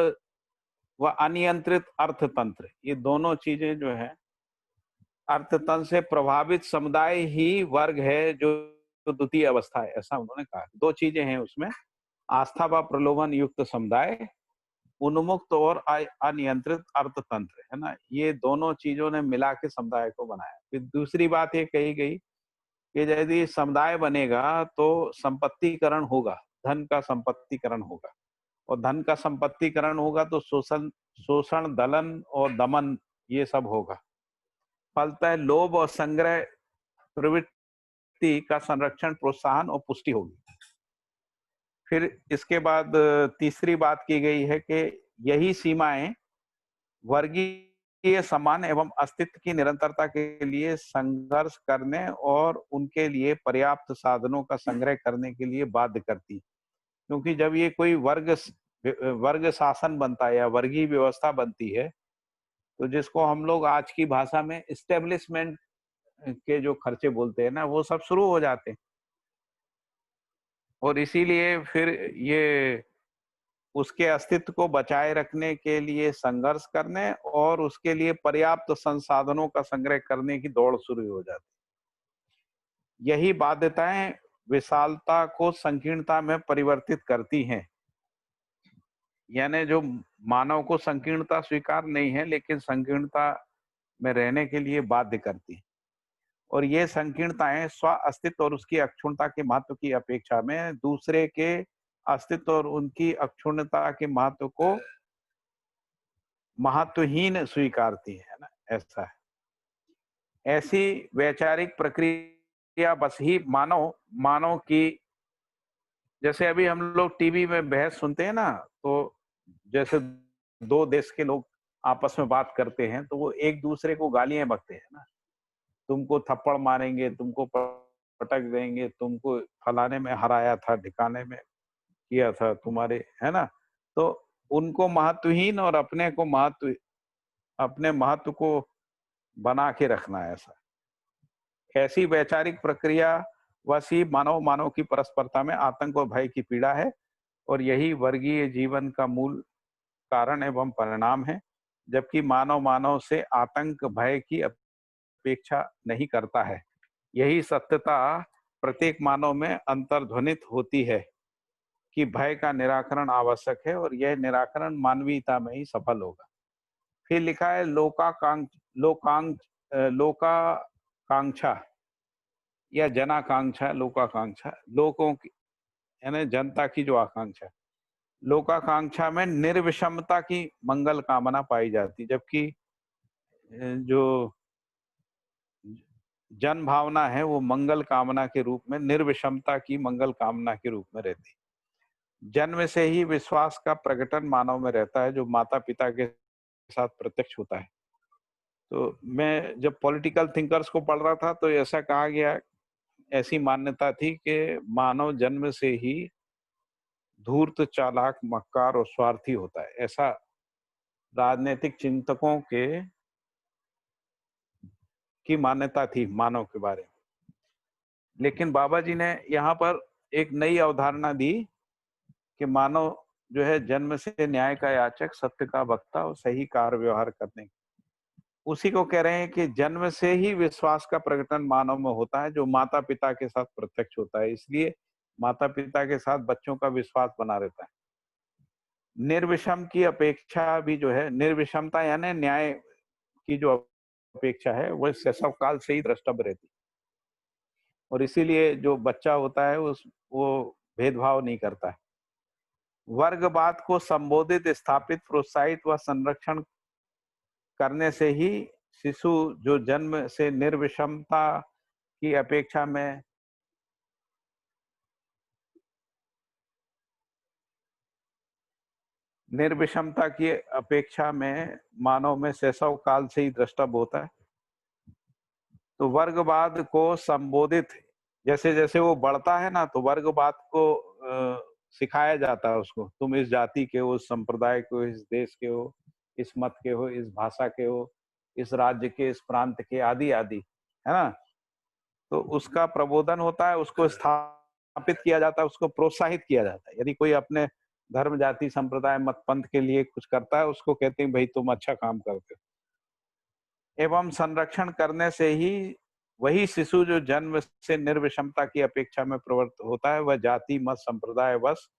व अनियंत्रित अर्थतंत्र, ये दोनों चीजें जो है, अर्थतंत्र से प्रभावित समुदाय ही वर्ग है जो द्वितीय अवस्था है, ऐसा उन्होंने कहा। दो चीजें हैं उसमें, आस्था व प्रलोभन युक्त समुदाय, उन्मुक्त और अनियंत्रित अर्थतंत्र, है ना। ये दोनों चीजों ने मिला के समुदाय को बनाया। फिर दूसरी बात ये कही गई कि यदि समुदाय बनेगा तो संपत्तिकरण होगा, धन का संपत्तिकरण होगा, और धन का संपत्तिकरण होगा तो शोषण दलन और दमन ये सब होगा। फलतः लोभ और संग्रह प्रवृत्ति का संरक्षण, प्रोत्साहन और पुष्टि होगी। फिर इसके बाद तीसरी बात की गई है कि यही सीमाएं वर्गीय समान एवं अस्तित्व की निरंतरता के लिए संघर्ष करने और उनके लिए पर्याप्त साधनों का संग्रह करने के लिए बाध्य करती। क्योंकि जब ये कोई वर्ग शासन बनता है या वर्गीय व्यवस्था बनती है, तो जिसको हम लोग आज की भाषा में इस्टेब्लिशमेंट के जो खर्चे बोलते हैं ना, वो सब शुरू हो जाते हैं। और इसीलिए फिर ये उसके अस्तित्व को बचाए रखने के लिए संघर्ष करने और उसके लिए पर्याप्त संसाधनों का संग्रह करने की दौड़ शुरू हो जाती। यही बाध्यताएं विशालता को संकीर्णता में परिवर्तित करती हैं। यानी जो मानव को संकीर्णता स्वीकार नहीं है, लेकिन संकीर्णता में रहने के लिए बाध्य करती है। और ये संकीर्णताएं स्व अस्तित्व और उसकी अक्षुण्णता के महत्व की अपेक्षा में दूसरे के अस्तित्व और उनकी अक्षुण्णता के महत्व को महत्वहीन स्वीकारती है ना, ऐसा है। ऐसी वैचारिक प्रक्रिया बस ही मानव की, जैसे अभी हम लोग टीवी में बहस सुनते हैं ना, तो जैसे दो देश के लोग आपस में बात करते हैं तो वो एक दूसरे को गालियां बकते हैं ना, तुमको थप्पड़ मारेंगे, तुमको पटक देंगे, तुमको फलाने में हराया था, ठिकाने में किया था तुम्हारे, है ना। तो उनको महत्वहीन और अपने महत्व को बना के रखना है। ऐसी वैचारिक प्रक्रिया वसी मानव की परस्परता में आतंक और भय की पीड़ा है, और यही वर्गीय जीवन का मूल कारण एवं परिणाम है। जबकि मानव से आतंक भय की अपेक्षा नहीं करता है। यही सत्यता प्रत्येक मानव में अंतर्ध्वनित होती है कि भय का निराकरण आवश्यक है, और यह निराकरण मानवीयता में ही सफल होगा। फिर लिखा है लोकाकांक्षा या जनाकांक्षा, लोकाकांक्षा लोगों की यानी जनता की जो आकांक्षा, लोकाकांक्षा में निर्विषमता की मंगल कामना पाई जाती, जबकि जो जन भावना है वो मंगल कामना के रूप में, निर्विषमता की मंगल कामना के रूप में रहती। जन्म से ही विश्वास का प्रकटन मानव में रहता है, जो माता पिता के साथ प्रत्यक्ष होता है। तो मैं जब पॉलिटिकल थिंकर्स को पढ़ रहा था तो ऐसा कहा गया, ऐसी मान्यता थी कि मानव जन्म से ही धूर्त, चालाक, मक्कार और स्वार्थी होता है। ऐसा राजनीतिक चिंतकों की मान्यता थी मानव के बारे में। लेकिन बाबा जी ने यहाँ पर एक नई अवधारणा दी कि मानव जो है जन्म से न्याय का याचक, सत्य का वक्ता और सही कार्य व्यवहार करने, उसी को कह रहे हैं कि जन्म से ही विश्वास का प्रकटन मानव में होता है, जो माता पिता के साथ प्रत्यक्ष होता है। इसलिए माता पिता के साथ बच्चों का विश्वास बना रहता है। निर्विषम की अपेक्षा भी जो है, निर्विषमता यानी न्याय की जो अपेक्षा है, वह शैशव काल से ही द्रष्टव्य रहती है। और इसीलिए जो बच्चा होता है वो भेदभाव नहीं करता है। वर्गवाद को संबोधित, स्थापित, प्रोत्साहित व संरक्षण करने से ही शिशु जो जन्म से निर्विषमता की अपेक्षा में मानव में शैशव काल से ही द्रष्टव्य होता है। तो वर्गवाद को संबोधित, जैसे जैसे वो बढ़ता है ना, तो वर्गवाद को सिखाया जाता है उसको, तुम इस जाति के हो, इस संप्रदाय के हो, इस देश के हो, इस मत के हो, इस भाषा के हो, इस राज्य के, इस प्रांत के, आदि आदि, है ना। तो उसका प्रबोधन होता है, उसको स्थापित किया जाता है, उसको प्रोत्साहित किया जाता है। यदि कोई अपने धर्म, जाति, संप्रदाय, मत, पंथ के लिए कुछ करता है, उसको कहते हैं भाई तुम अच्छा काम करते हो। एवं संरक्षण करने से ही वही शिशु जो जन्म से निर्विषमता की अपेक्षा में प्रवृत्त होता है, वह जाति, मत, संप्रदाय वश,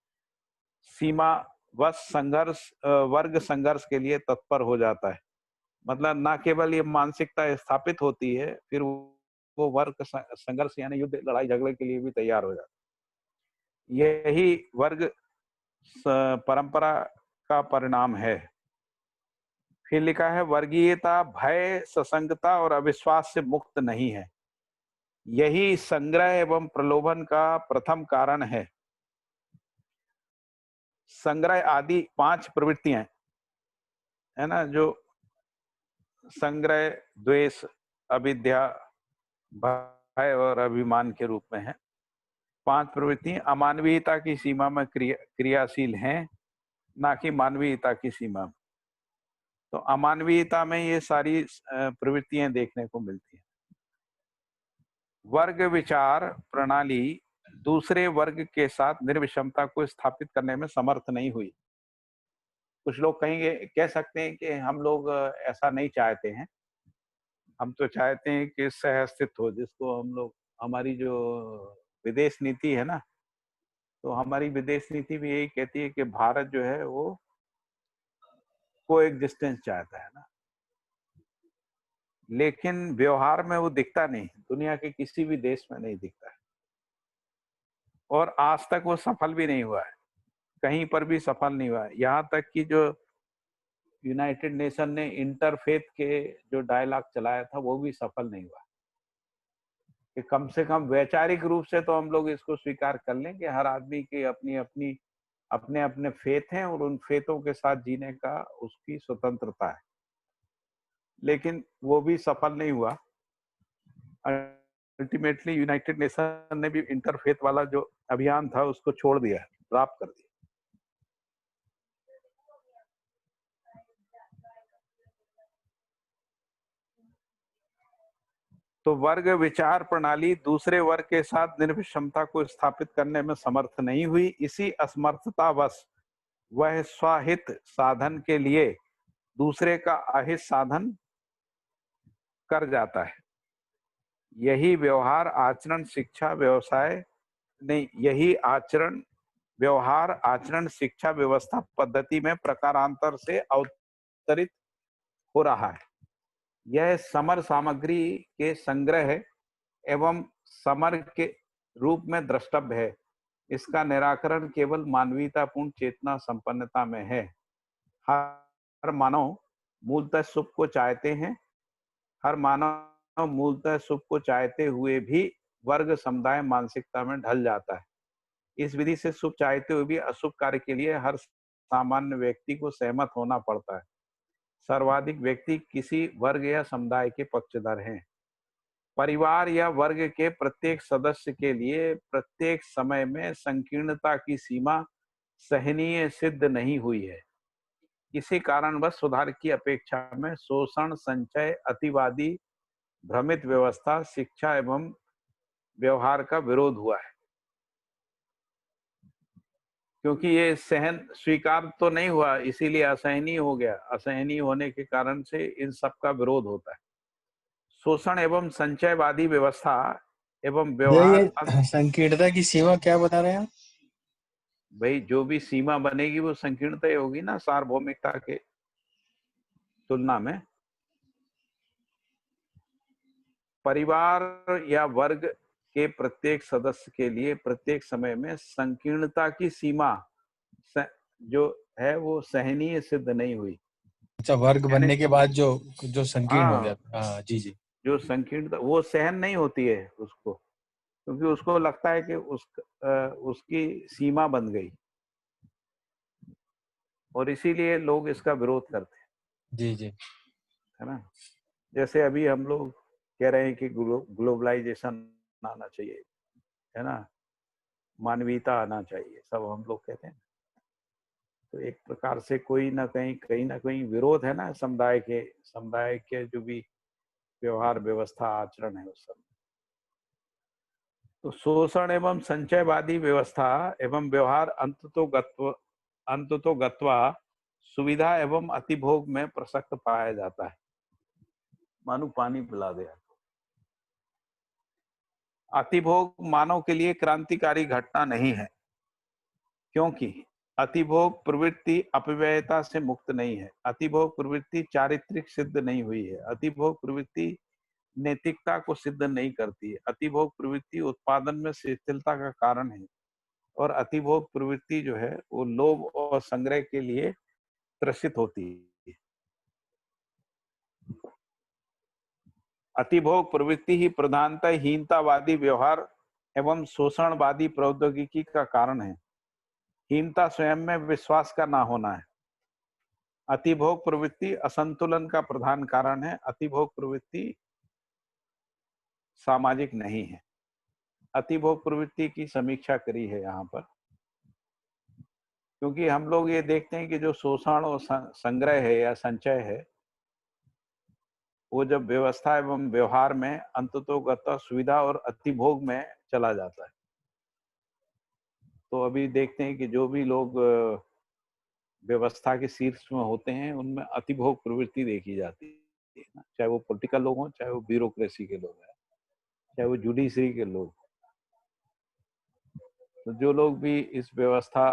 सीमा वश संघर्ष, वर्ग संघर्ष के लिए तत्पर हो जाता है। मतलब ना केवल ये मानसिकता स्थापित होती है, फिर वो वर्ग संघर्ष यानी युद्ध, लड़ाई झगड़े के लिए भी तैयार हो जाता है। यही वर्ग परंपरा का परिणाम है। फिर लिखा है वर्गीयता भय, ससंगता और अविश्वास से मुक्त नहीं है। यही संग्रह एवं प्रलोभन का प्रथम कारण है। संग्रह आदि 5 प्रवृत्तियां है ना, जो संग्रह, द्वेष, अविद्या, भय और अभिमान के रूप में है। 5 प्रवृत्तियां अमानवीयता की सीमा में क्रियाशील हैं, ना कि मानवीयता की सीमा में। तो अमानवीयता में ये सारी प्रवृत्तियां देखने को मिलती हैं। वर्ग विचार प्रणाली दूसरे वर्ग के साथ निर्विषमता को स्थापित करने में समर्थ नहीं हुई। कुछ लोग कहेंगे, कह सकते हैं कि हम लोग ऐसा नहीं चाहते हैं, हम तो चाहते हैं कि सह अस्तित्व हो, जिसको हम लोग, हमारी जो विदेश नीति है ना, तो हमारी विदेश नीति भी यही कहती है कि भारत जो है वो को एग्जिस्टेंस चाहता है ना, लेकिन व्यवहार में वो दिखता नहीं, दुनिया के किसी भी देश में नहीं दिखता है, और आज तक वो सफल भी नहीं हुआ है, कहीं पर भी सफल नहीं हुआ है। यहाँ तक कि जो यूनाइटेड नेशन ने इंटरफेथ के जो डायलॉग चलाया था वो भी सफल नहीं हुआ, कि कम से कम वैचारिक रूप से तो हम लोग इसको स्वीकार कर लें कि हर आदमी की अपनी अपनी अपने अपने फेथ हैं और उन फेथों के साथ जीने का उसकी स्वतंत्रता है, लेकिन वो भी सफल नहीं हुआ। अल्टीमेटली यूनाइटेड नेशन ने भी इंटरफेथ वाला जो अभियान था उसको छोड़ दिया, ड्रॉप कर दिया। तो वर्ग विचार प्रणाली दूसरे वर्ग के साथ निर्विषमता को स्थापित करने में समर्थ नहीं हुई। इसी असमर्थतावश वह स्वहित साधन के लिए दूसरे का अहित साधन कर जाता है। यही व्यवहार आचरण शिक्षा व्यवसाय नहीं, यही आचरण व्यवहार आचरण शिक्षा व्यवस्था पद्धति में प्रकारांतर से अवतरित हो रहा है। यह समर सामग्री के संग्रह एवं समर के रूप में द्रष्टव्य है। इसका निराकरण केवल मानवीयतापूर्ण चेतना संपन्नता में है। हर मानव मूलतः सुख को चाहते हैं, हर मानव मूलतः सुख को चाहते हुए भी वर्ग समुदाय मानसिकता में ढल जाता है। इस विधि से सुख चाहते हुए भी अशुभ कार्य के लिए हर सामान्य व्यक्ति को सहमत होना पड़ता है। सर्वाधिक व्यक्ति किसी वर्ग या समुदाय के पक्षधर हैं। परिवार या वर्ग के प्रत्येक सदस्य के लिए प्रत्येक समय में संकीर्णता की सीमा सहनीय सिद्ध नहीं हुई है। इसी कारणवश सुधार की अपेक्षा में शोषण, संचय, अतिवादी, भ्रमित व्यवस्था, शिक्षा एवं व्यवहार का विरोध हुआ है। क्योंकि ये सहन स्वीकार तो नहीं हुआ, इसीलिए असहनीय हो गया। असहनीय होने के कारण से इन सब का विरोध होता है। शोषण एवं संचयवादी व्यवस्था एवं व्यवहार, संकीर्णता की सीमा क्या बता रहे हैं आप? भाई जो भी सीमा बनेगी वो संकीर्णता ही होगी ना, सार्वभौमिकता के तुलना में। परिवार या वर्ग के प्रत्येक सदस्य के लिए प्रत्येक समय में संकीर्णता की सीमा जो है वो सहनीय सिद्ध नहीं हुई। अच्छा, वर्ग बनने के बाद जो संकीर्ण हो जाता है। हाँ जी जी। जो संकीर्णता वो सहन नहीं होती है उसको, क्योंकि उसको लगता है कि उसकी सीमा बन गई, और इसीलिए लोग इसका विरोध करते हैं। जी जी, है ना। जैसे अभी हम लोग कह रहे हैं कि ग्लोबलाइजेशन आना चाहिए, है ना, मानवीयता आना चाहिए, सब हम लोग कहते हैं। तो एक प्रकार से कोई ना कहीं ना कहीं विरोध है ना समुदाय के जो भी व्यवहार व्यवस्था आचरण है उस सब। तो शोषण एवं संचयवादी व्यवस्था एवं व्यवहार अंततो गत्वा सुविधा एवं अतिभोग में प्रसक्त पाया जाता है। मानो पानी पिला दिया। अतिभोग मानव के लिए क्रांतिकारी घटना नहीं है, क्योंकि अतिभोग प्रवृत्ति अपव्ययता से मुक्त नहीं है। अतिभोग प्रवृत्ति चारित्रिक सिद्ध नहीं हुई है। अतिभोग प्रवृत्ति नैतिकता को सिद्ध नहीं करती है। अतिभोग प्रवृत्ति उत्पादन में शिथिलता का कारण है, और अतिभोग प्रवृत्ति जो है वो लोभ और संग्रह के लिए त्रसित होती है। अतिभोग प्रवृत्ति ही प्रधानतः हीनतावादी व्यवहार एवं शोषणवादी प्रौद्योगिकी का कारण है। हीनता स्वयं में विश्वास का ना होना है। अतिभोग प्रवृत्ति असंतुलन का प्रधान कारण है। अतिभोग प्रवृत्ति सामाजिक नहीं है। अतिभोग प्रवृत्ति की समीक्षा करी है यहाँ पर, क्योंकि हम लोग ये देखते हैं कि जो शोषण और संग्रह है या संचय है, वो जब व्यवस्था एवं व्यवहार में अंततोगत सुविधा और अतिभोग में चला जाता है। तो अभी देखते हैं कि जो भी लोग व्यवस्था के शीर्ष में होते हैं, उनमें अतिभोग प्रवृत्ति देखी जाती है ना, चाहे वो पॉलिटिकल लोग हों, चाहे वो ब्यूरोक्रेसी के लोग हैं, चाहे वो जुडिशरी के लोग। तो जो लोग भी इस व्यवस्था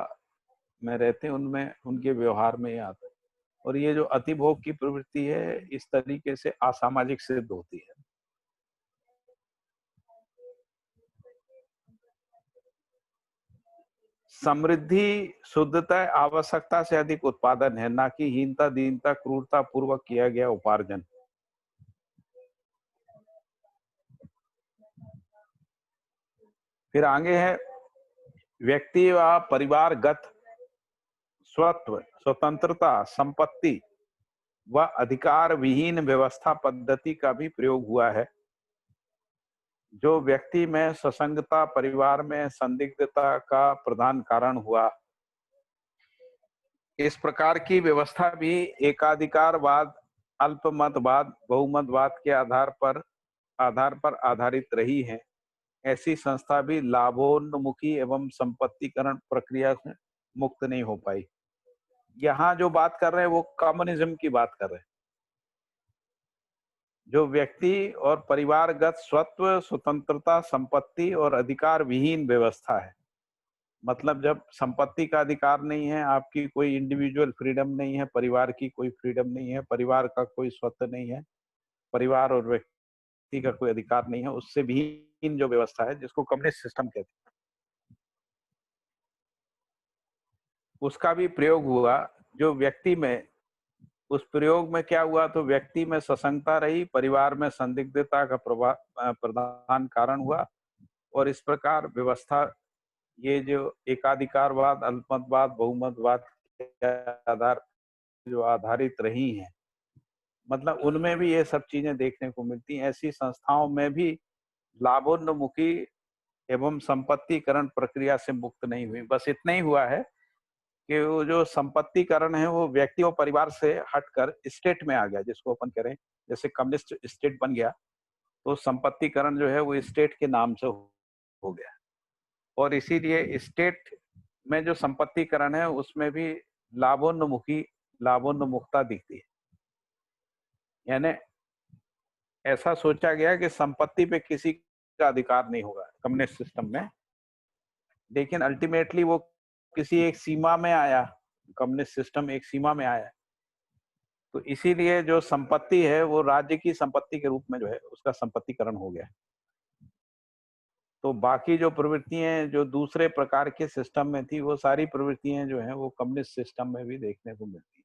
में रहते हैं, उनमें उनके व्यवहार में ये आता है। और ये जो अतिभोग की प्रवृत्ति है, इस तरीके से असामाजिक सिद्ध होती है। समृद्धि शुद्धता आवश्यकता से अधिक उत्पादन है, ना कि हीनता दीनता क्रूरता पूर्वक किया गया उपार्जन। फिर आगे है व्यक्ति व परिवारगत स्वत्व स्वतंत्रता संपत्ति व अधिकार विहीन व्यवस्था पद्धति का भी प्रयोग हुआ है, जो व्यक्ति में ससंगता परिवार में संदिग्धता का प्रधान कारण हुआ। इस प्रकार की व्यवस्था भी एकाधिकारवाद अल्पमतवाद बहुमतवाद के आधार पर आधारित रही है। ऐसी संस्था भी लाभोन्मुखी एवं संपत्तिकरण प्रक्रिया से मुक्त नहीं हो पाई। यहाँ जो बात कर रहे हैं वो कम्युनिज्म की बात कर रहे हैं। जो व्यक्ति और परिवारगत स्वत्व स्वतंत्रता संपत्ति और अधिकार विहीन व्यवस्था है, मतलब जब संपत्ति का अधिकार नहीं है, आपकी कोई इंडिविजुअल फ्रीडम नहीं है, परिवार की कोई फ्रीडम नहीं है, परिवार का कोई स्वत्व नहीं है, परिवार और व्यक्ति का कोई अधिकार नहीं है, उससे विहीन जो व्यवस्था है, जिसको कम्युनिस्ट सिस्टम कहते हैं, उसका भी प्रयोग हुआ। जो व्यक्ति में, उस प्रयोग में क्या हुआ, तो व्यक्ति में ससंगता रही, परिवार में संदिग्धता का प्रधान कारण हुआ। और इस प्रकार व्यवस्था, ये जो एकाधिकारवाद अल्पमतवाद बहुमतवाद के आधार जो आधारित रही हैं, मतलब उनमें भी ये सब चीजें देखने को मिलती हैं। ऐसी संस्थाओं में भी लाभोन्मुखी एवं संपत्तिकरण प्रक्रिया से मुक्त नहीं हुई। बस इतना ही हुआ है कि वो जो संपत्तिकरण है वो व्यक्ति और परिवार से हटकर स्टेट में आ गया, जिसको अपन कह रहे हैं, जैसे कम्युनिस्ट स्टेट बन गया, तो संपत्तिकरण जो है वो स्टेट के नाम से हो गया। और इसीलिए स्टेट में जो संपत्तिकरण है उसमें भी लाभोन्मुखता दिखती है। यानी ऐसा सोचा गया कि संपत्ति पे किसी का अधिकार नहीं होगा कम्युनिस्ट सिस्टम में, लेकिन अल्टीमेटली वो किसी एक सीमा में आया, कम्युनिस्ट सिस्टम एक सीमा में आया। तो इसीलिए जो संपत्ति है वो राज्य की संपत्ति के रूप में जो है उसका संपत्तिकरण हो गया। तो बाकी जो प्रवृत्तियां जो दूसरे प्रकार के सिस्टम में थी, वो सारी प्रवृत्तियां जो हैं वो कम्युनिस्ट सिस्टम में भी देखने को मिलती है।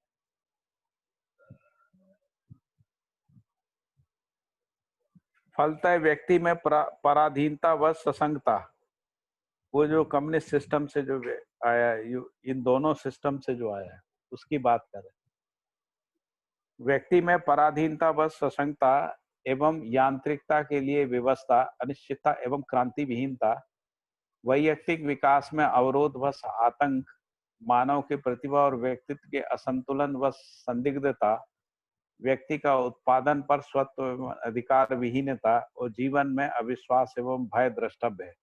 फलतः व्यक्ति में पराधीनता व ससंगता, वो जो कम्युनिस्ट सिस्टम से जो आया, इन दोनों सिस्टम से जो आया है उसकी बात करें। व्यक्ति में पराधीनता व ससंगता एवं यांत्रिकता के लिए व्यवस्था, अनिश्चितता एवं क्रांति विहीनता, वैयक्तिक विकास में अवरोध व आतंक, मानव की प्रतिभा और व्यक्तित्व के असंतुलन व संदिग्धता, व्यक्ति का उत्पादन पर स्वत्व एवं अधिकार विहीनता और जीवन में अविश्वास एवं भय द्रष्टव्य है।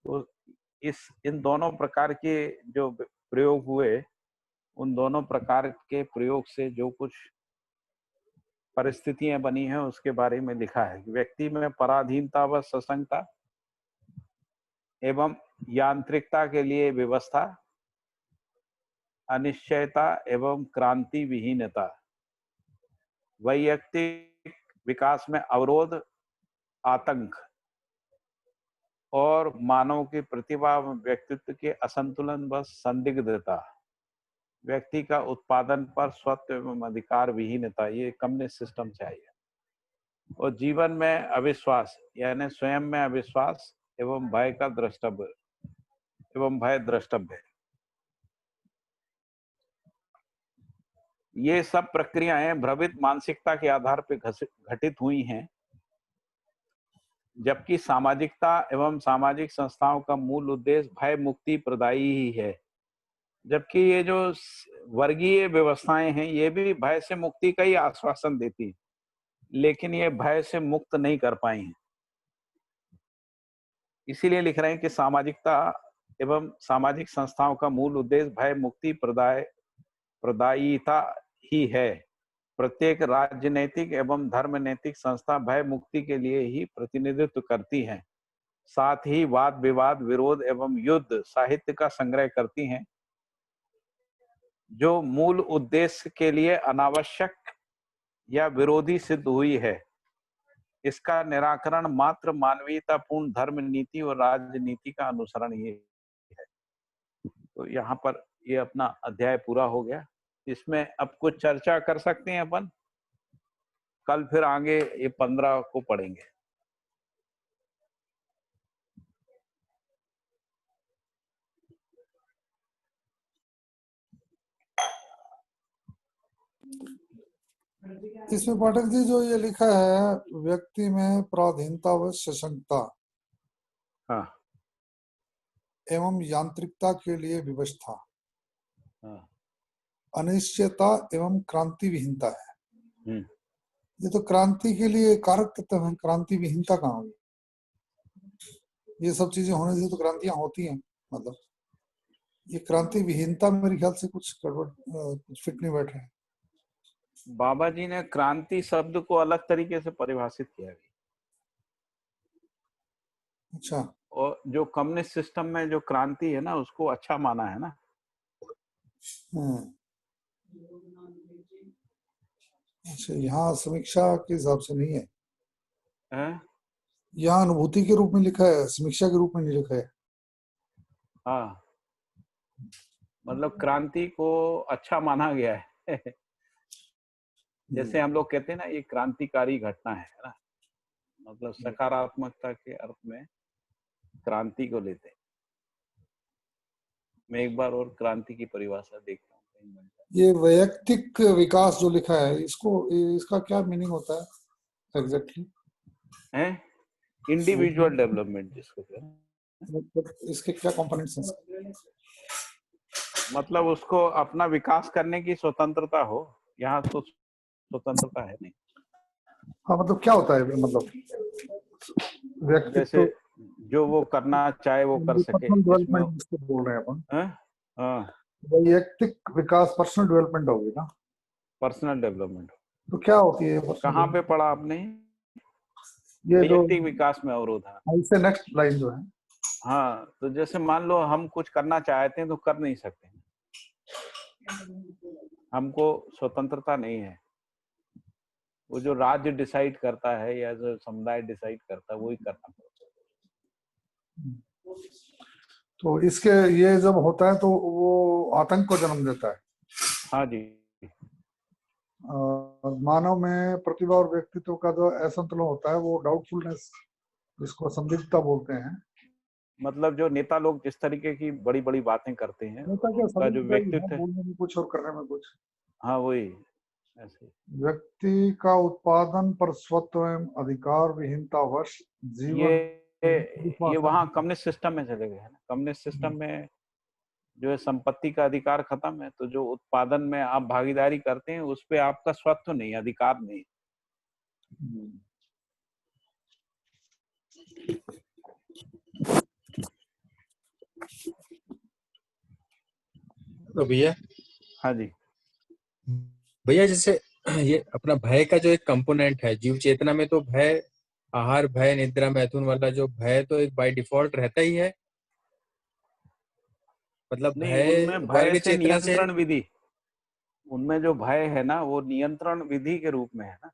तो इन दोनों प्रकार के जो प्रयोग हुए, उन दोनों प्रकार के प्रयोग से जो कुछ परिस्थितियां बनी हैं उसके बारे में लिखा है। व्यक्ति में पराधीनता व ससंगता एवं यांत्रिकता के लिए व्यवस्था, अनिश्चयता एवं क्रांति विहीनता, वैयक्तिक विकास में अवरोध, आतंक और मानव की प्रतिभा व व्यक्तित्व के असंतुलन व संदिग्धता, व्यक्ति का उत्पादन पर स्वत्व एवं अधिकार विहीनता, ये कम्युनिस्ट सिस्टम से आई है। और जीवन में अविश्वास, यानी स्वयं में अविश्वास एवं भय द्रष्टव्य है। ये सब प्रक्रियाएं भ्रमित मानसिकता के आधार पर घटित हुई हैं, जबकि सामाजिकता एवं सामाजिक संस्थाओं का मूल उद्देश्य भय मुक्ति प्रदायी ही है। जबकि ये जो वर्गीय व्यवस्थाएं हैं ये भी भय से मुक्ति का ही आश्वासन देती हैं, लेकिन ये भय से मुक्त नहीं कर पाई हैं। इसीलिए लिख रहे हैं कि सामाजिकता एवं सामाजिक संस्थाओं का मूल उद्देश्य भय मुक्ति प्रदायिता ही है। प्रत्येक राजनीतिक एवं धर्मनैतिक संस्था भय मुक्ति के लिए ही प्रतिनिधित्व करती हैं। साथ ही वाद विवाद, विरोध एवं युद्ध साहित्य का संग्रह करती हैं, जो मूल उद्देश्य के लिए अनावश्यक या विरोधी सिद्ध हुई है। इसका निराकरण मात्र मानवीयतापूर्ण धर्म नीति और राजनीति का अनुसरण ही है। तो यहाँ पर ये अपना अध्याय पूरा हो गया। इसमें अब कुछ चर्चा कर सकते हैं अपन, कल फिर आगे ये 15 को पढ़ेंगे। इसमें पाठक जी जो ये लिखा है, व्यक्ति में पराधीनता व सशंकता हाँ एवं यांत्रिकता के लिए विवशता, हाँ अनिश्चयता एवं क्रांति विहीनता है। हम्म, ये तो क्रांति के लिए कारक तत्व है, क्रांति विहीनता कहाँ हुई? ये सब चीजें होने से तो क्रांतियां होती हैं, मतलब ये क्रांति विहीनता मेरे ख्याल से कुछ गड़बड़, कुछ फिट नहीं बैठ रहा है। बाबा जी ने क्रांति शब्द को अलग तरीके से परिभाषित किया है। अच्छा, और जो कम्युनिस्ट सिस्टम में जो क्रांति है ना, उसको अच्छा माना है ना। अच्छा, यहाँ समीक्षा के हिसाब से नहीं है, हैं? यहाँ अनुभूति के रूप में लिखा है, समीक्षा के रूप में नहीं लिखा है। हाँ, मतलब क्रांति को अच्छा माना गया है। जैसे हम लोग कहते हैं ना, ये क्रांतिकारी घटना है ना, मतलब सकारात्मकता के अर्थ में क्रांति को लेते हैं। मैं एक बार और क्रांति की परिभाषा देखता हूँ। ये वैयक्तिक विकास जो लिखा है, इसका क्या मीनिंग होता है एग्जैक्टली? है इंडिविजुअल डेवलपमेंट जिसको कहते हैं। इसके क्या कंपोनेंट्स हैं? मतलब उसको अपना विकास करने की स्वतंत्रता हो। यहाँ तो स्वतंत्रता है नहीं। हाँ, मतलब क्या होता है, मतलब जैसे जो वो करना चाहे वो कर सके। डेवलपमेंट जिसको बोल रहे हैं अपन, हाँ, वैयक्तिक विकास पर्सनल डेवलपमेंट होगी ना? पर्सनल डेवलपमेंट तो क्या होती है? कहाँ पे पढ़ा आपने? ये वैयक्तिक विकास में अवरोध है। इससे नेक्स्ट लाइन जो है, हाँ, तो जैसे मान लो हम कुछ करना चाहते हैं तो कर नहीं सकते, हमको स्वतंत्रता नहीं है। वो जो राज्य डिसाइड करता है या जो समुदाय डिसाइड करता है वही करना पड़ता है। तो इसके ये जब होता है तो वो आतंक को जन्म देता है। हाँ जी। मानव में प्रतिभा और व्यक्तित्व का जो असंतुलन होता है वो डाउटफुलनेस, जिसको संदिग्धता बोलते हैं। मतलब जो नेता लोग जिस तरीके की बड़ी बड़ी बातें करते हैं, उनका जो व्यक्तित्व बोलने में कुछ और करने में कुछ। हाँ, वही ऐसे। व्यक्ति का उत्पादन पर स्वत्व एवं अधिकार विहीनता वश जीवन ये वहाँ कम्युनिस्ट सिस्टम में चले गए हैं। कम्युनिस्ट सिस्टम में जो है संपत्ति का अधिकार खत्म है, तो जो उत्पादन में आप भागीदारी करते हैं उस पे आपका स्वत्व नहीं, अधिकार नहीं। तो भैया, हाँ जी भैया, जैसे ये अपना भय का जो एक कंपोनेंट है जीव चेतना में, तो भय, आहार भय, निद्रा मैथुन वाला जो भय तो एक बाय डिफॉल्ट रहता ही है। मतलब नहीं, उनमें भय वर्ग से चेतना नियंत्रण विधि, उनमें जो भय है ना वो नियंत्रण विधि के रूप में है ना।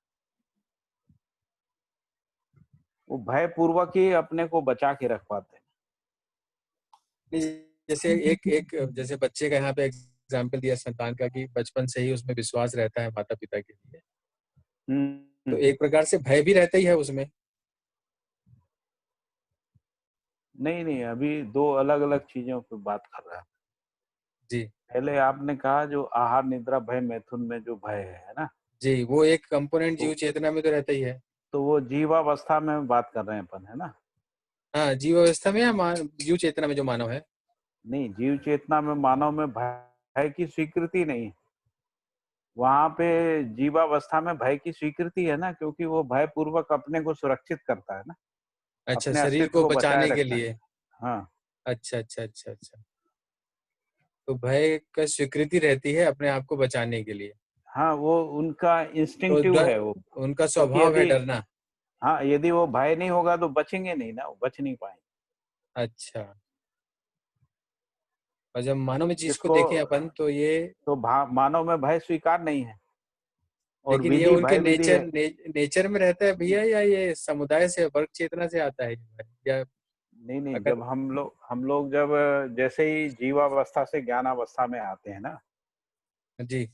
वो भय पूर्वक ही अपने को बचा के रख पाते हैं। जैसे जैसे बच्चे का यहाँ पे एग्जाम्पल दिया संतान का कि बचपन से ही उसमें विश्वास रहता है माता पिता के लिए, तो एक प्रकार से भय भी रहता ही है उसमें। नहीं, अभी दो अलग अलग चीजों पे बात कर रहा है जी। पहले आपने कहा जो आहार निद्रा भय मैथुन में जो भय है ना, जी, वो एक कंपोनेंट तो जीव चेतना में तो रहता ही है। तो वो जीवावस्था में बात कर रहे हैं अपन, है ना? हाँ, जीव अवस्था में या जीव चेतना में जो मानव है? नहीं, जीव चेतना में मानव में भय की स्वीकृति नहीं है। वहां पे जीवावस्था में भय की स्वीकृति है ना, क्योंकि वो भय पूर्वक अपने को सुरक्षित करता है ना, अच्छा, अपने शरीर अस्तित्व को को बचाए बचाने के रखता है। लिए। हाँ, अच्छा अच्छा अच्छा अच्छा। तो भय का स्वीकृति रहती है अपने आप को बचाने के लिए। हाँ, वो उनका तो इंस्टिंक्टिव है वो, उनका क्योंकि स्वभाव है यदि डरना। हाँ, यदि वो भय नहीं होगा तो बचेंगे नहीं ना, वो बच नहीं पाएंगे। अच्छा, और जब मानव में चीज को इसको देखें अपन तो ये, तो मानव में भय स्वीकार नहीं है, और लेकिन ये विधि उनके भय विधि है। नेचर में रहता है भैया, या ये समुदाय से वर्ग चेतना से आता है ये भय? या नहीं नहीं, अगर जब हम लोग जब जैसे ही जीवावस्था से ज्ञानावस्था में आते हैं ना, जी।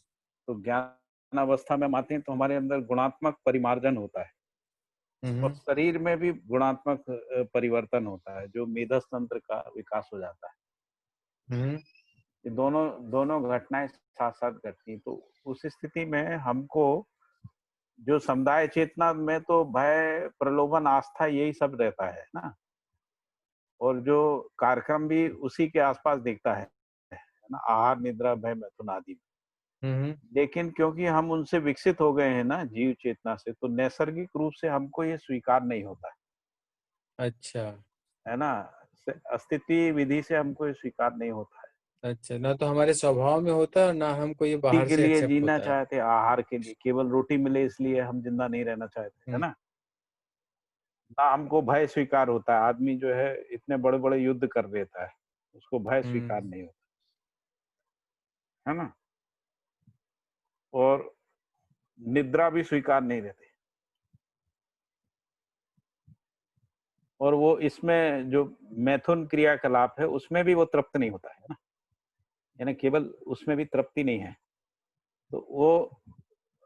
तो ज्ञानावस्था में हम आते हैं तो हमारे अंदर गुणात्मक परिमार्जन होता है, और हम्म शरीर में भी गुणात्मक परिवर्तन होता है, जो मेधस तंत्र का विकास हो जाता है। हम्म ये दोनों दोनों घटनाएं साथ साथ घटती हैं। तो उस स्थिति में हमको जो समुदाय चेतना में तो भय, प्रलोभन, आस्था यही सब रहता है ना, और जो कार्यक्रम भी उसी के आसपास दिखता है ना, आहार निद्रा भय मैथुन आदि। हम्म। लेकिन क्योंकि हम उनसे विकसित हो गए हैं ना जीव चेतना से, तो नैसर्गिक रूप से हमको ये स्वीकार नहीं होता अच्छा है ना, अस्तित्व विधि से हमको ये स्वीकार नहीं होता है। अच्छा, ना तो हमारे स्वभाव में होता है और ना हमको ये रोटी बाहर के से लिए एक्सेप्ट जीना होता है। चाहते, आहार के लिए, केवल रोटी मिले इसलिए हम जिंदा नहीं रहना चाहते, है हम्म ना। ना हमको भय स्वीकार होता है, आदमी जो है इतने बड़े बड़े युद्ध कर देता है, उसको भय स्वीकार हम्म नहीं होता, है ना। और निद्रा भी स्वीकार नहीं रहती, और वो इसमें जो मैथुन क्रियाकलाप है उसमें भी वो तृप्त नहीं होता है ना, यानी केवल उसमें भी तृप्ति नहीं है। तो वो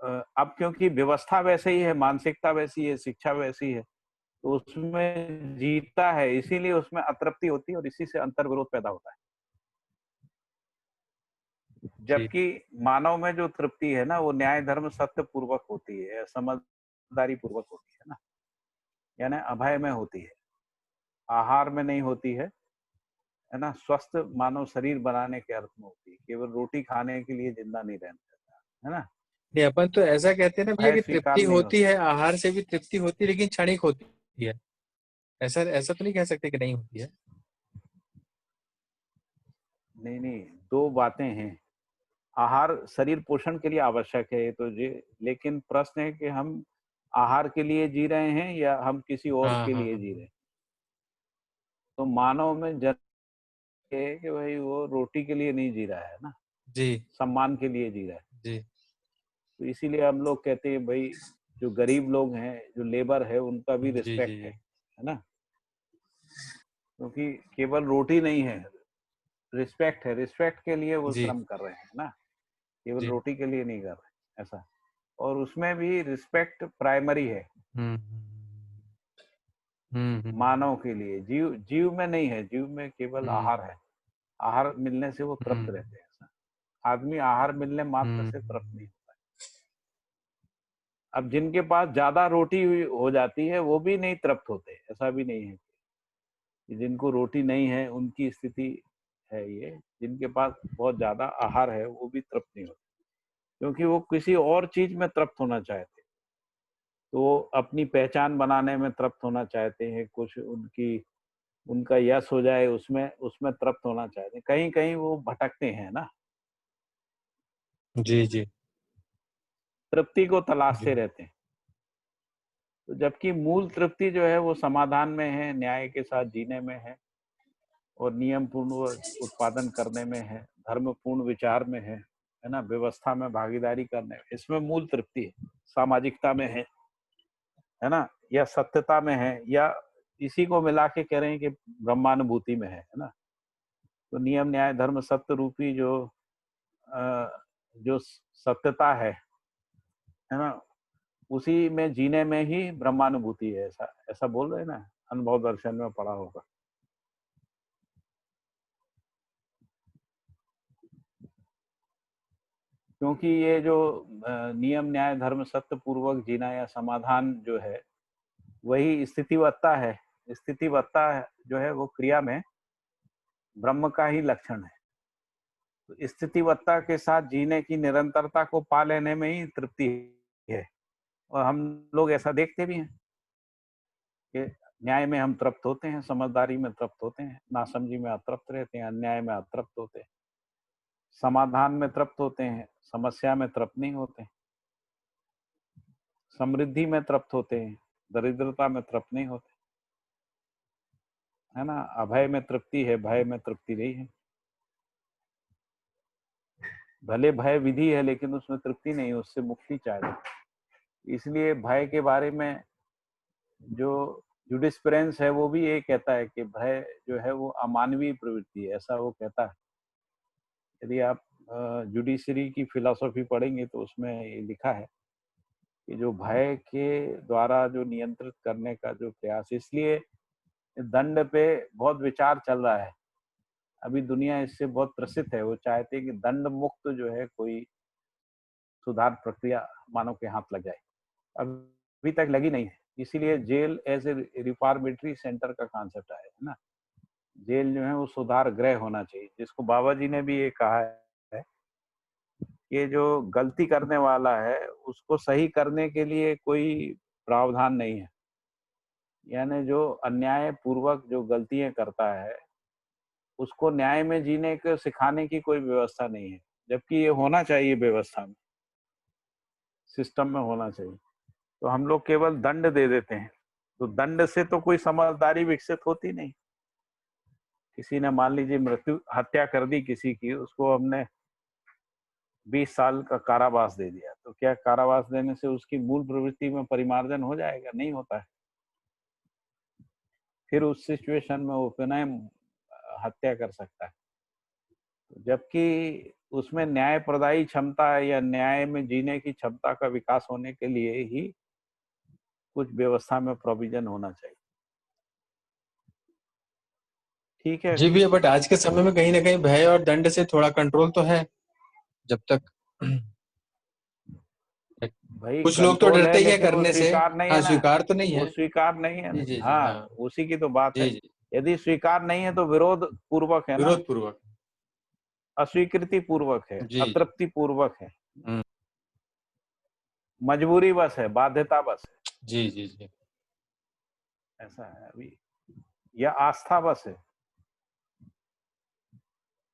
अब क्योंकि व्यवस्था वैसे ही है, मानसिकता वैसी है, शिक्षा वैसी है, तो उसमें जीता है, इसीलिए उसमें अतृप्ति होती है और इसी से अंतर्विरोध पैदा होता है। जी। जबकि मानव में जो तृप्ति है ना, वो न्याय धर्म सत्य पूर्वक होती है, समझदारी पूर्वक होती है ना, यानी अभय में होती है, आहार में नहीं होती है ना, स्वस्थ मानव शरीर बनाने के अर्थ में होती है, केवल रोटी खाने के लिए जिंदा नहीं रहना चाहता, है ना। नहीं, अपन तो ऐसा कहते हैं ना भैया भय कि स्वीकार तृप्ति नहीं होती होता। है, आहार से भी तृप्ति होती है, लेकिन क्षणिक होती है। ऐसा ऐसा तो नहीं कह सकते कि नहीं होती है। नहीं नहीं, दो बातें हैं। आहार शरीर पोषण के लिए आवश्यक है, ये तो जी, लेकिन प्रश्न है कि हम आहार के लिए जी रहे हैं या हम किसी और हाँ के हाँ लिए हाँ जी रहे हाँ। हैं। तो मानव में जन है कि भाई वो रोटी के लिए नहीं जी रहा है ना, जी सम्मान के लिए जी रहा है। जी तो इसीलिए हम लोग कहते हैं भाई, जो गरीब लोग हैं, जो लेबर है, उनका भी जी जी रिस्पेक्ट जी। है ना, क्योंकि केवल रोटी नहीं है, रिस्पेक्ट है, रिस्पेक्ट के लिए वो जी श्रम कर रहे हैं ना, केवल जी। रोटी के लिए नहीं कर रहे, ऐसा। और उसमें भी रिस्पेक्ट प्राइमरी है, हम्म मानव के लिए, जीव जीव में नहीं है, जीव में केवल हम्म आहार है, आहार मिलने से वो तृप्त हम्म रहते हैं, ऐसा। आदमी आहार मिलने मात्र हम्म से तृप्त नहीं होता है। अब जिनके पास ज्यादा रोटी हो जाती है वो भी नहीं तृप्त होते, ऐसा भी नहीं है कि जिनको रोटी नहीं है उनकी स्थिति है ये, जिनके पास बहुत ज्यादा आहार है वो भी तृप्त नहीं होते, क्योंकि वो किसी और चीज में तृप्त होना चाहते, तो वो अपनी पहचान बनाने में तृप्त होना चाहते हैं, कुछ उनका यश हो जाए उसमें उसमें तृप्त होना चाहते हैं, कहीं कहीं वो भटकते हैं ना, जी जी तृप्ति को जी। तलाशते रहते हैं। तो जबकि मूल तृप्ति जो है वो समाधान में है, न्याय के साथ जीने में है, और नियम पूर्ण उत्पादन करने में है, धर्म पूर्ण विचार में है ना, व्यवस्था में भागीदारी करने में, इसमें मूल तृप्ति है, सामाजिकता में है ना, या सत्यता में है, या इसी को मिला के कह रहे हैं कि ब्रह्मानुभूति में है ना। तो नियम न्याय धर्म सत्य रूपी जो सत्यता है ना, उसी में जीने में ही ब्रह्मानुभूति है, ऐसा ऐसा बोल रहे हैं ना, अनुभव दर्शन में पढ़ा होगा। क्योंकि ये जो नियम न्याय धर्म सत्य पूर्वक जीना या समाधान जो है वही स्थितिवत्ता है। स्थितिवत्ता जो है वो क्रिया में ब्रह्म का ही लक्षण है। तो स्थितिवत्ता के साथ जीने की निरंतरता को पा लेने में ही तृप्ति है। और हम लोग ऐसा देखते भी हैं कि न्याय में हम तृप्त होते हैं, समझदारी में तृप्त होते हैं, नासमझी में अतृप्त रहते हैं, अन्याय में अतृप्त होते हैं, समाधान में तृप्त होते हैं, समस्या में तृप्त नहीं होते, समृद्धि में तृप्त होते हैं, दरिद्रता में तृप्त नहीं होते, है ना। अभय में तृप्ति है, भय में तृप्ति नहीं है। भले भय विधि है लेकिन उसमें तृप्ति नहीं है, उससे मुक्ति चाहिए। इसलिए भय के बारे में जो जुडिस्प्रेंस है वो भी ये कहता है कि भय जो है वो अमानवीय प्रवृत्ति है, ऐसा वो कहता है। यदि आप जुडिशरी की फिलॉसफी पढ़ेंगे तो उसमें ये लिखा है कि जो भय के द्वारा जो नियंत्रित करने का जो प्रयास, इसलिए दंड पे बहुत विचार चल रहा है। अभी दुनिया इससे बहुत त्रसित है। वो चाहते हैं कि दंड मुक्त जो है कोई सुधार प्रक्रिया मानव के हाथ लग जाए। अभी तक लगी नहीं है। इसीलिए jail as a reformatory centre का कॉन्सेप्ट आया है ना। जेल जो है वो सुधार गृह होना चाहिए, जिसको बाबा जी ने भी ये कहा है कि जो गलती करने वाला है उसको सही करने के लिए कोई प्रावधान नहीं है। यानी जो अन्याय पूर्वक जो गलतियां करता है उसको न्याय में जीने को सिखाने की कोई व्यवस्था नहीं है, जबकि ये होना चाहिए, व्यवस्था में, सिस्टम में होना चाहिए। तो हम लोग केवल दंड दे देते हैं। तो दंड से तो कोई समझदारी विकसित होती नहीं। किसी ने मान लीजिए हत्या कर दी किसी की, उसको हमने 20 साल का कारावास दे दिया, तो क्या कारावास देने से उसकी मूल प्रवृत्ति में परिमार्जन हो जाएगा? नहीं होता है। फिर उस सिचुएशन में वो पुनः हत्या कर सकता है। जबकि उसमें न्याय प्रदायी क्षमता या न्याय में जीने की क्षमता का विकास होने के लिए ही कुछ व्यवस्था में प्रोविजन होना चाहिए। ठीक है जी भैया, बट आज के समय में कहीं ना कहीं भय और दंड से थोड़ा कंट्रोल तो है। जब तक भाई कुछ लोग तो डरते ही है करने से। हाँ, स्वीकार तो नहीं है, वो स्वीकार नहीं है। जी, हाँ, उसी की तो बात है। जी। यदि स्वीकार नहीं है तो विरोध पूर्वक है ना, विरोध पूर्वक, अस्वीकृति पूर्वक है, अतृप्ति पूर्वक है, मजबूरी बस है, बाध्यता बस है। जी जी जी, ऐसा है अभी। या आस्था बस है।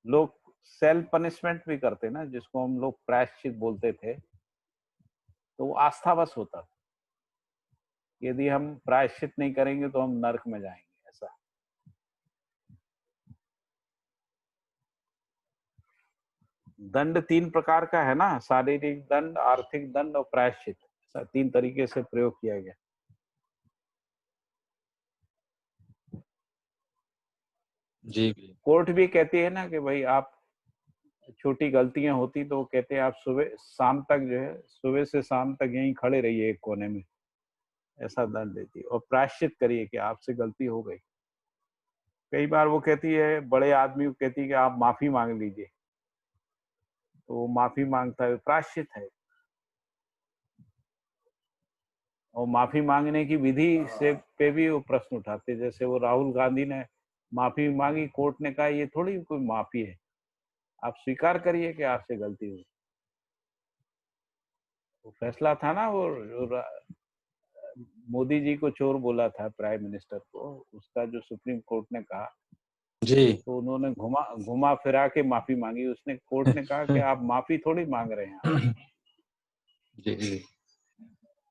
लोग सेल्फ पनिशमेंट भी करते ना, जिसको हम लोग प्रायश्चित बोलते थे, तो वो आस्था बस होता था। यदि हम प्रायश्चित नहीं करेंगे तो हम नरक में जाएंगे। ऐसा दंड 3 प्रकार का है ना, शारीरिक दंड, आर्थिक दंड और प्रायश्चित। ऐसा 3 तरीके से प्रयोग किया गया। जी। कोर्ट भी कहती है ना कि भाई आप छोटी गलतियां होती तो कहते हैं आप सुबह शाम तक जो है, सुबह से शाम तक यहीं खड़े रहिए एक कोने में, ऐसा दंड देती है। और प्रायश्चित करिए कि आपसे गलती हो गई। कई बार वो कहती है, बड़े आदमी को कहती है कि आप माफी मांग लीजिए, तो वो माफी मांगता है, प्रायश्चित है। और माफी मांगने की विधि से पे भी वो प्रश्न उठाते, जैसे वो राहुल गांधी ने माफी मांगी, कोर्ट ने कहा ये थोड़ी कोई माफी है, आप स्वीकार करिए कि आपसे गलती हुई। वो फैसला था ना, वो मोदी जी को चोर बोला था, प्राइम मिनिस्टर को, उसका जो सुप्रीम कोर्ट ने कहा जी, तो उन्होंने घुमा फिरा के माफी मांगी। उसने, कोर्ट ने कहा कि आप माफी थोड़ी मांग रहे हैं। जी जी।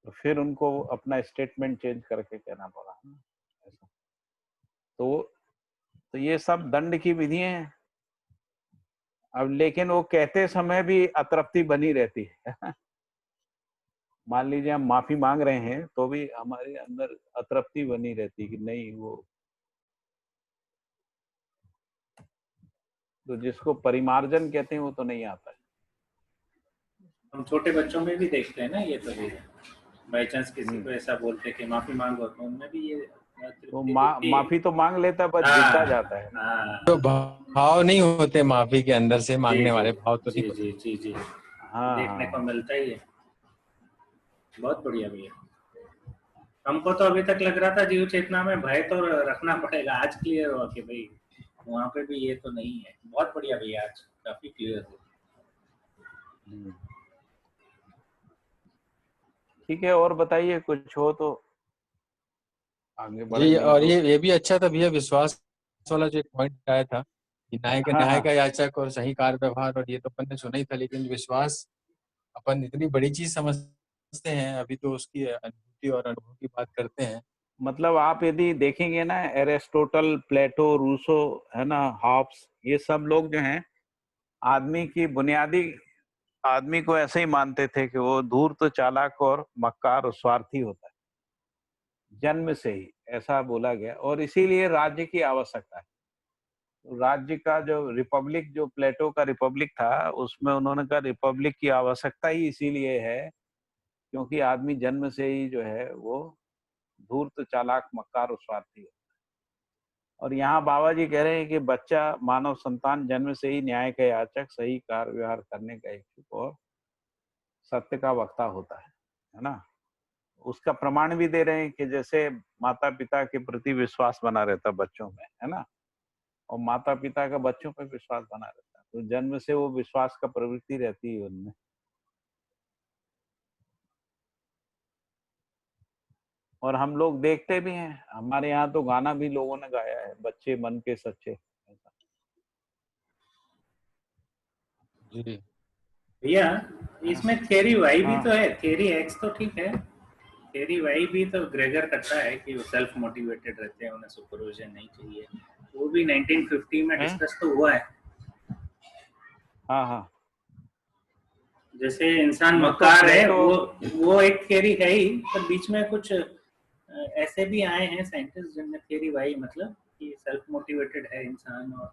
तो फिर उनको अपना स्टेटमेंट चेंज करके कहना पड़ा। ऐसा तो ये सब दंड की विधियां हैं। अब लेकिन वो कहते समय भी अतृप्ति बनी रहती है। मान लीजिए हम माफी मांग रहे हैं तो भी हमारे अंदर अतृप्ति बनी रहती है कि नहीं, वो तो जिसको परिमार्जन कहते हैं वो तो नहीं आता है। हम छोटे बच्चों में भी देखते हैं ना ये, तो बाई चांस किसी को ऐसा बोलते हैं कि माफी मांगो, तो उनमें भी ये तो माफी तो मांग लेता है, बस गिरता जाता है। तो भाव नहीं होते माफी के अंदर से, मांगने वाले भाव तो नहीं होते। जी। हाँ देखने हाँ को मिलता ही है। बहुत बढ़िया भैया। हमको तो अभी तक लग रहा था जीव चेतना में भय तो रखना पड़ेगा, आज क्लियर हुआ कि भाई वहाँ पे भी ये तो नहीं है। बहुत बढ़िया भैया, आज काफी क्लियर हो। ठीक है, और बताइए कुछ हो तो आगे जी। बढ़ेंगे और तो। ये भी अच्छा था भैया, विश्वास वाला जो एक पॉइंट आया था कि न्याय का हाँ न्याय हाँ का याचक और सही कार्य व्यवहार, और ये तो अपन ने सुना ही था, लेकिन विश्वास अपन इतनी बड़ी चीज समझते हैं, अभी तो उसकी अनुभूति और अनुभव की बात करते हैं। मतलब आप यदि देखेंगे ना, एरिस्टोटल, प्लेटो, रूसो, है ना, हॉब्स, ये सब लोग जो हैं आदमी की बुनियादी, आदमी को ऐसे ही मानते थे कि वो धूर्त, चालाक और मक्कार और स्वार्थी होता है, जन्म से ही ऐसा बोला गया। और इसीलिए राज्य की आवश्यकता है। राज्य का जो रिपब्लिक, जो प्लेटो का रिपब्लिक था, उसमें उन्होंने कहा रिपब्लिक की आवश्यकता ही इसीलिए है क्योंकि आदमी जन्म से ही जो है वो धूर्त, चालाक, मक्कार और स्वार्थी है। और यहाँ बाबा जी कह रहे हैं कि बच्चा, मानव संतान जन्म से ही न्याय का याचक, सही कार्य व्यवहार करने का इच्छुक और सत्य का वक्ता होता है ना। उसका प्रमाण भी दे रहे हैं कि जैसे माता पिता के प्रति विश्वास बना रहता बच्चों में, है ना, और माता पिता का बच्चों पर विश्वास बना रहता है, तो जन्म से वो विश्वास का प्रवृत्ति रहती है उनमें। और हम लोग देखते भी हैं, हमारे यहाँ तो गाना भी लोगों ने गाया है, बच्चे मन के सच्चे। जी भैया इसमें थियरी वाई भी हाँ। तो है, थियरी एक्स तो ठीक है, थियरी वाई भी तो ग्रेगर करता है कि वो सेल्फ मोटिवेटेड रहते हैं, उन्हें सुपरविजन नहीं चाहिए। वो भी 1950 में डिस्कस तो हुआ है। हाँ हाँ। जैसे इंसान मैं तो मक्कार है, प्लेटो, वो एक थियरी है ही, पर बीच में कुछ ऐसे भी आए हैं साइंटिस्ट जिनमें थियरी वाई मतलब कि सेल्फ मोटिवेटेड है इंसान और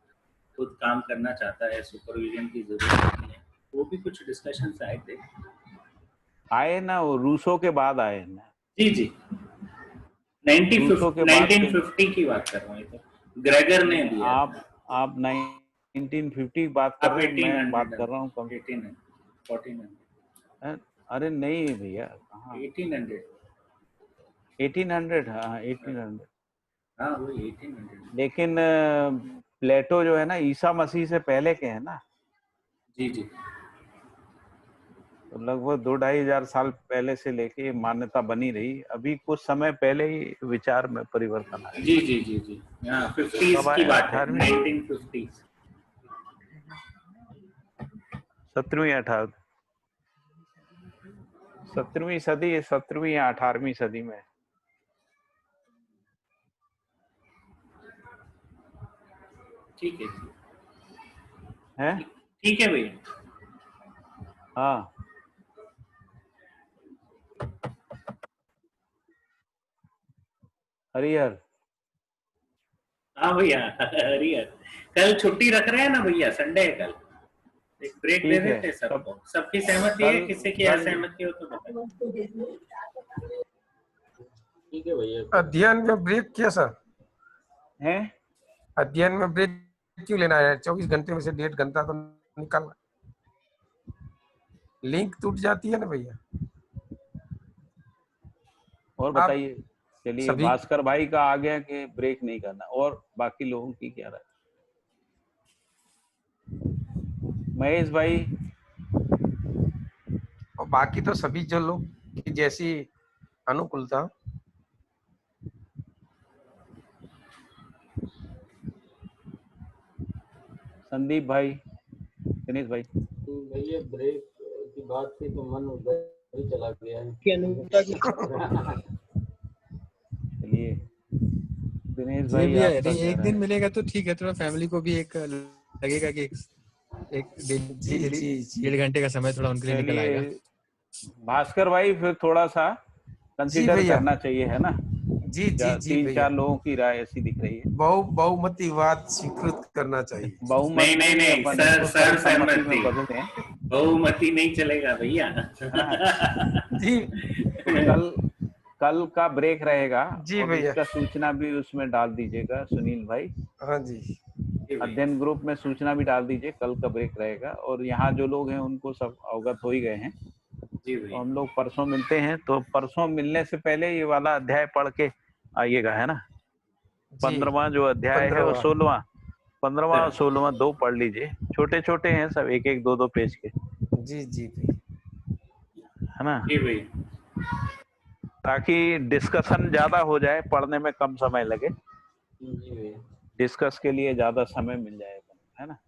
खुद काम करना चाहता है, सुपरविजन की जरूरत नहीं है। वो भी कुछ डिस्कशन आए थे। आए ना, वो रूसो के बाद आए ना। जी जी, रूसो के बाद के 1950 की बात कर रहा हूँ, ये तो ग्रेगर ने नहीं, दिया था। आप 1950 की बात कर आप रहे हैं, मैं 1800 बात कर रहा हूँ कम। 1400 अरे नहीं भैया, कहाँ 1800। 1800, हाँ 1800। हाँ वही 1800। लेकिन प्लेटो जो है ना, ईसा मसीह से पहले के हैं ना, जी जी तो लगभग 2-2.5 साल पहले से लेके ये मान्यता बनी रही। अभी कुछ समय पहले ही विचार में परिवर्तन आया। जी जी जी जी, हाँ 50s कब की आया? बात है, 18वीं 1950s। 17वीं 17वीं सदी, 17वीं या 18वीं सदी में ठीक है। ठीक है भैया। हाँ हरिहर। हाँ भैया हरिहर, कल छुट्टी रख रहे हैं ना भैया, संडे है कल, एक ब्रेक दे ठीक है, देते हैं सबको। सबकी सहमति है, किसी की कल असहमति हो तो बताइए। ठीक है भैया। अध्ययन में ब्रेक किया सर? है। अध्ययन में ब्रेक क्यों लेना है? 24 घंटे में से 1.5 घंटा तो निकालना, लिंक टूट जाती है ना भैया। और आप बताइए, चलिए सभी भास्कर भाई का आ गया कि ब्रेक नहीं करना, और बाकी लोगों की क्या राय? महेश भाई, और बाकी तो सभी जो लोग की जैसी अनुकूलता। संदीप भाई, दिनेश भाई। भैया ब्रेक की बात थी तो मन उधर ही चला गया है। चलिए दिनेश जी भाई, भैया, आपका नहीं क्या एक राय दिन है? मिलेगा तो ठीक है, थोड़ा फैमिली को भी एक लगेगा कि एक जी जी जी 1.5 घंटे का समय थोड़ा उनके लिए निकल आएगा। चलिए भास्कर भाई, फिर थोड़ा सा जी कंसीडर भैया। करना चाहिए, है ना। जी जी जी 3-4 भैया, लोगों की राय ऐसी दिख रही है। बहुमतिवाद स्वीकृत करना चाहिए। बहुमत नहीं नहीं, नहीं, अपन सर इसको सर्वसम्मति में सहमति, बदलते हैं। बहुमति नहीं चलेगा भैया। हाँ, जी तो कल का ब्रेक रहेगा जी और भैया। उसका सूचना भी उसमें डाल दीजिएगा सुनील भाई। हाँ जी। अध्ययन ग्रुप में सूचना भी डाल दीजिए, कल का ब्रेक रहेगा। और यहाँ जो लोग हैं उनको सब अवगत हो ही गए हैं। जी तो भैया। हम लोग परसों मिलते हैं, तो परसों मिलने से पहले ये वाला अध्याय पढ़ के आइएगा, है ना। 15वां जो अध्याय है वो 16वां, 15वां और 16वां 2 पढ़ लीजिए। छोटे छोटे हैं सब, एक एक 2 पेज के। जी जी भैया, है ना, जी भैया। ताकि डिस्कशन ज्यादा हो जाए, पढ़ने में कम समय लगे। जी भैया। डिस्कस के लिए ज्यादा समय मिल जाएगा, है ना।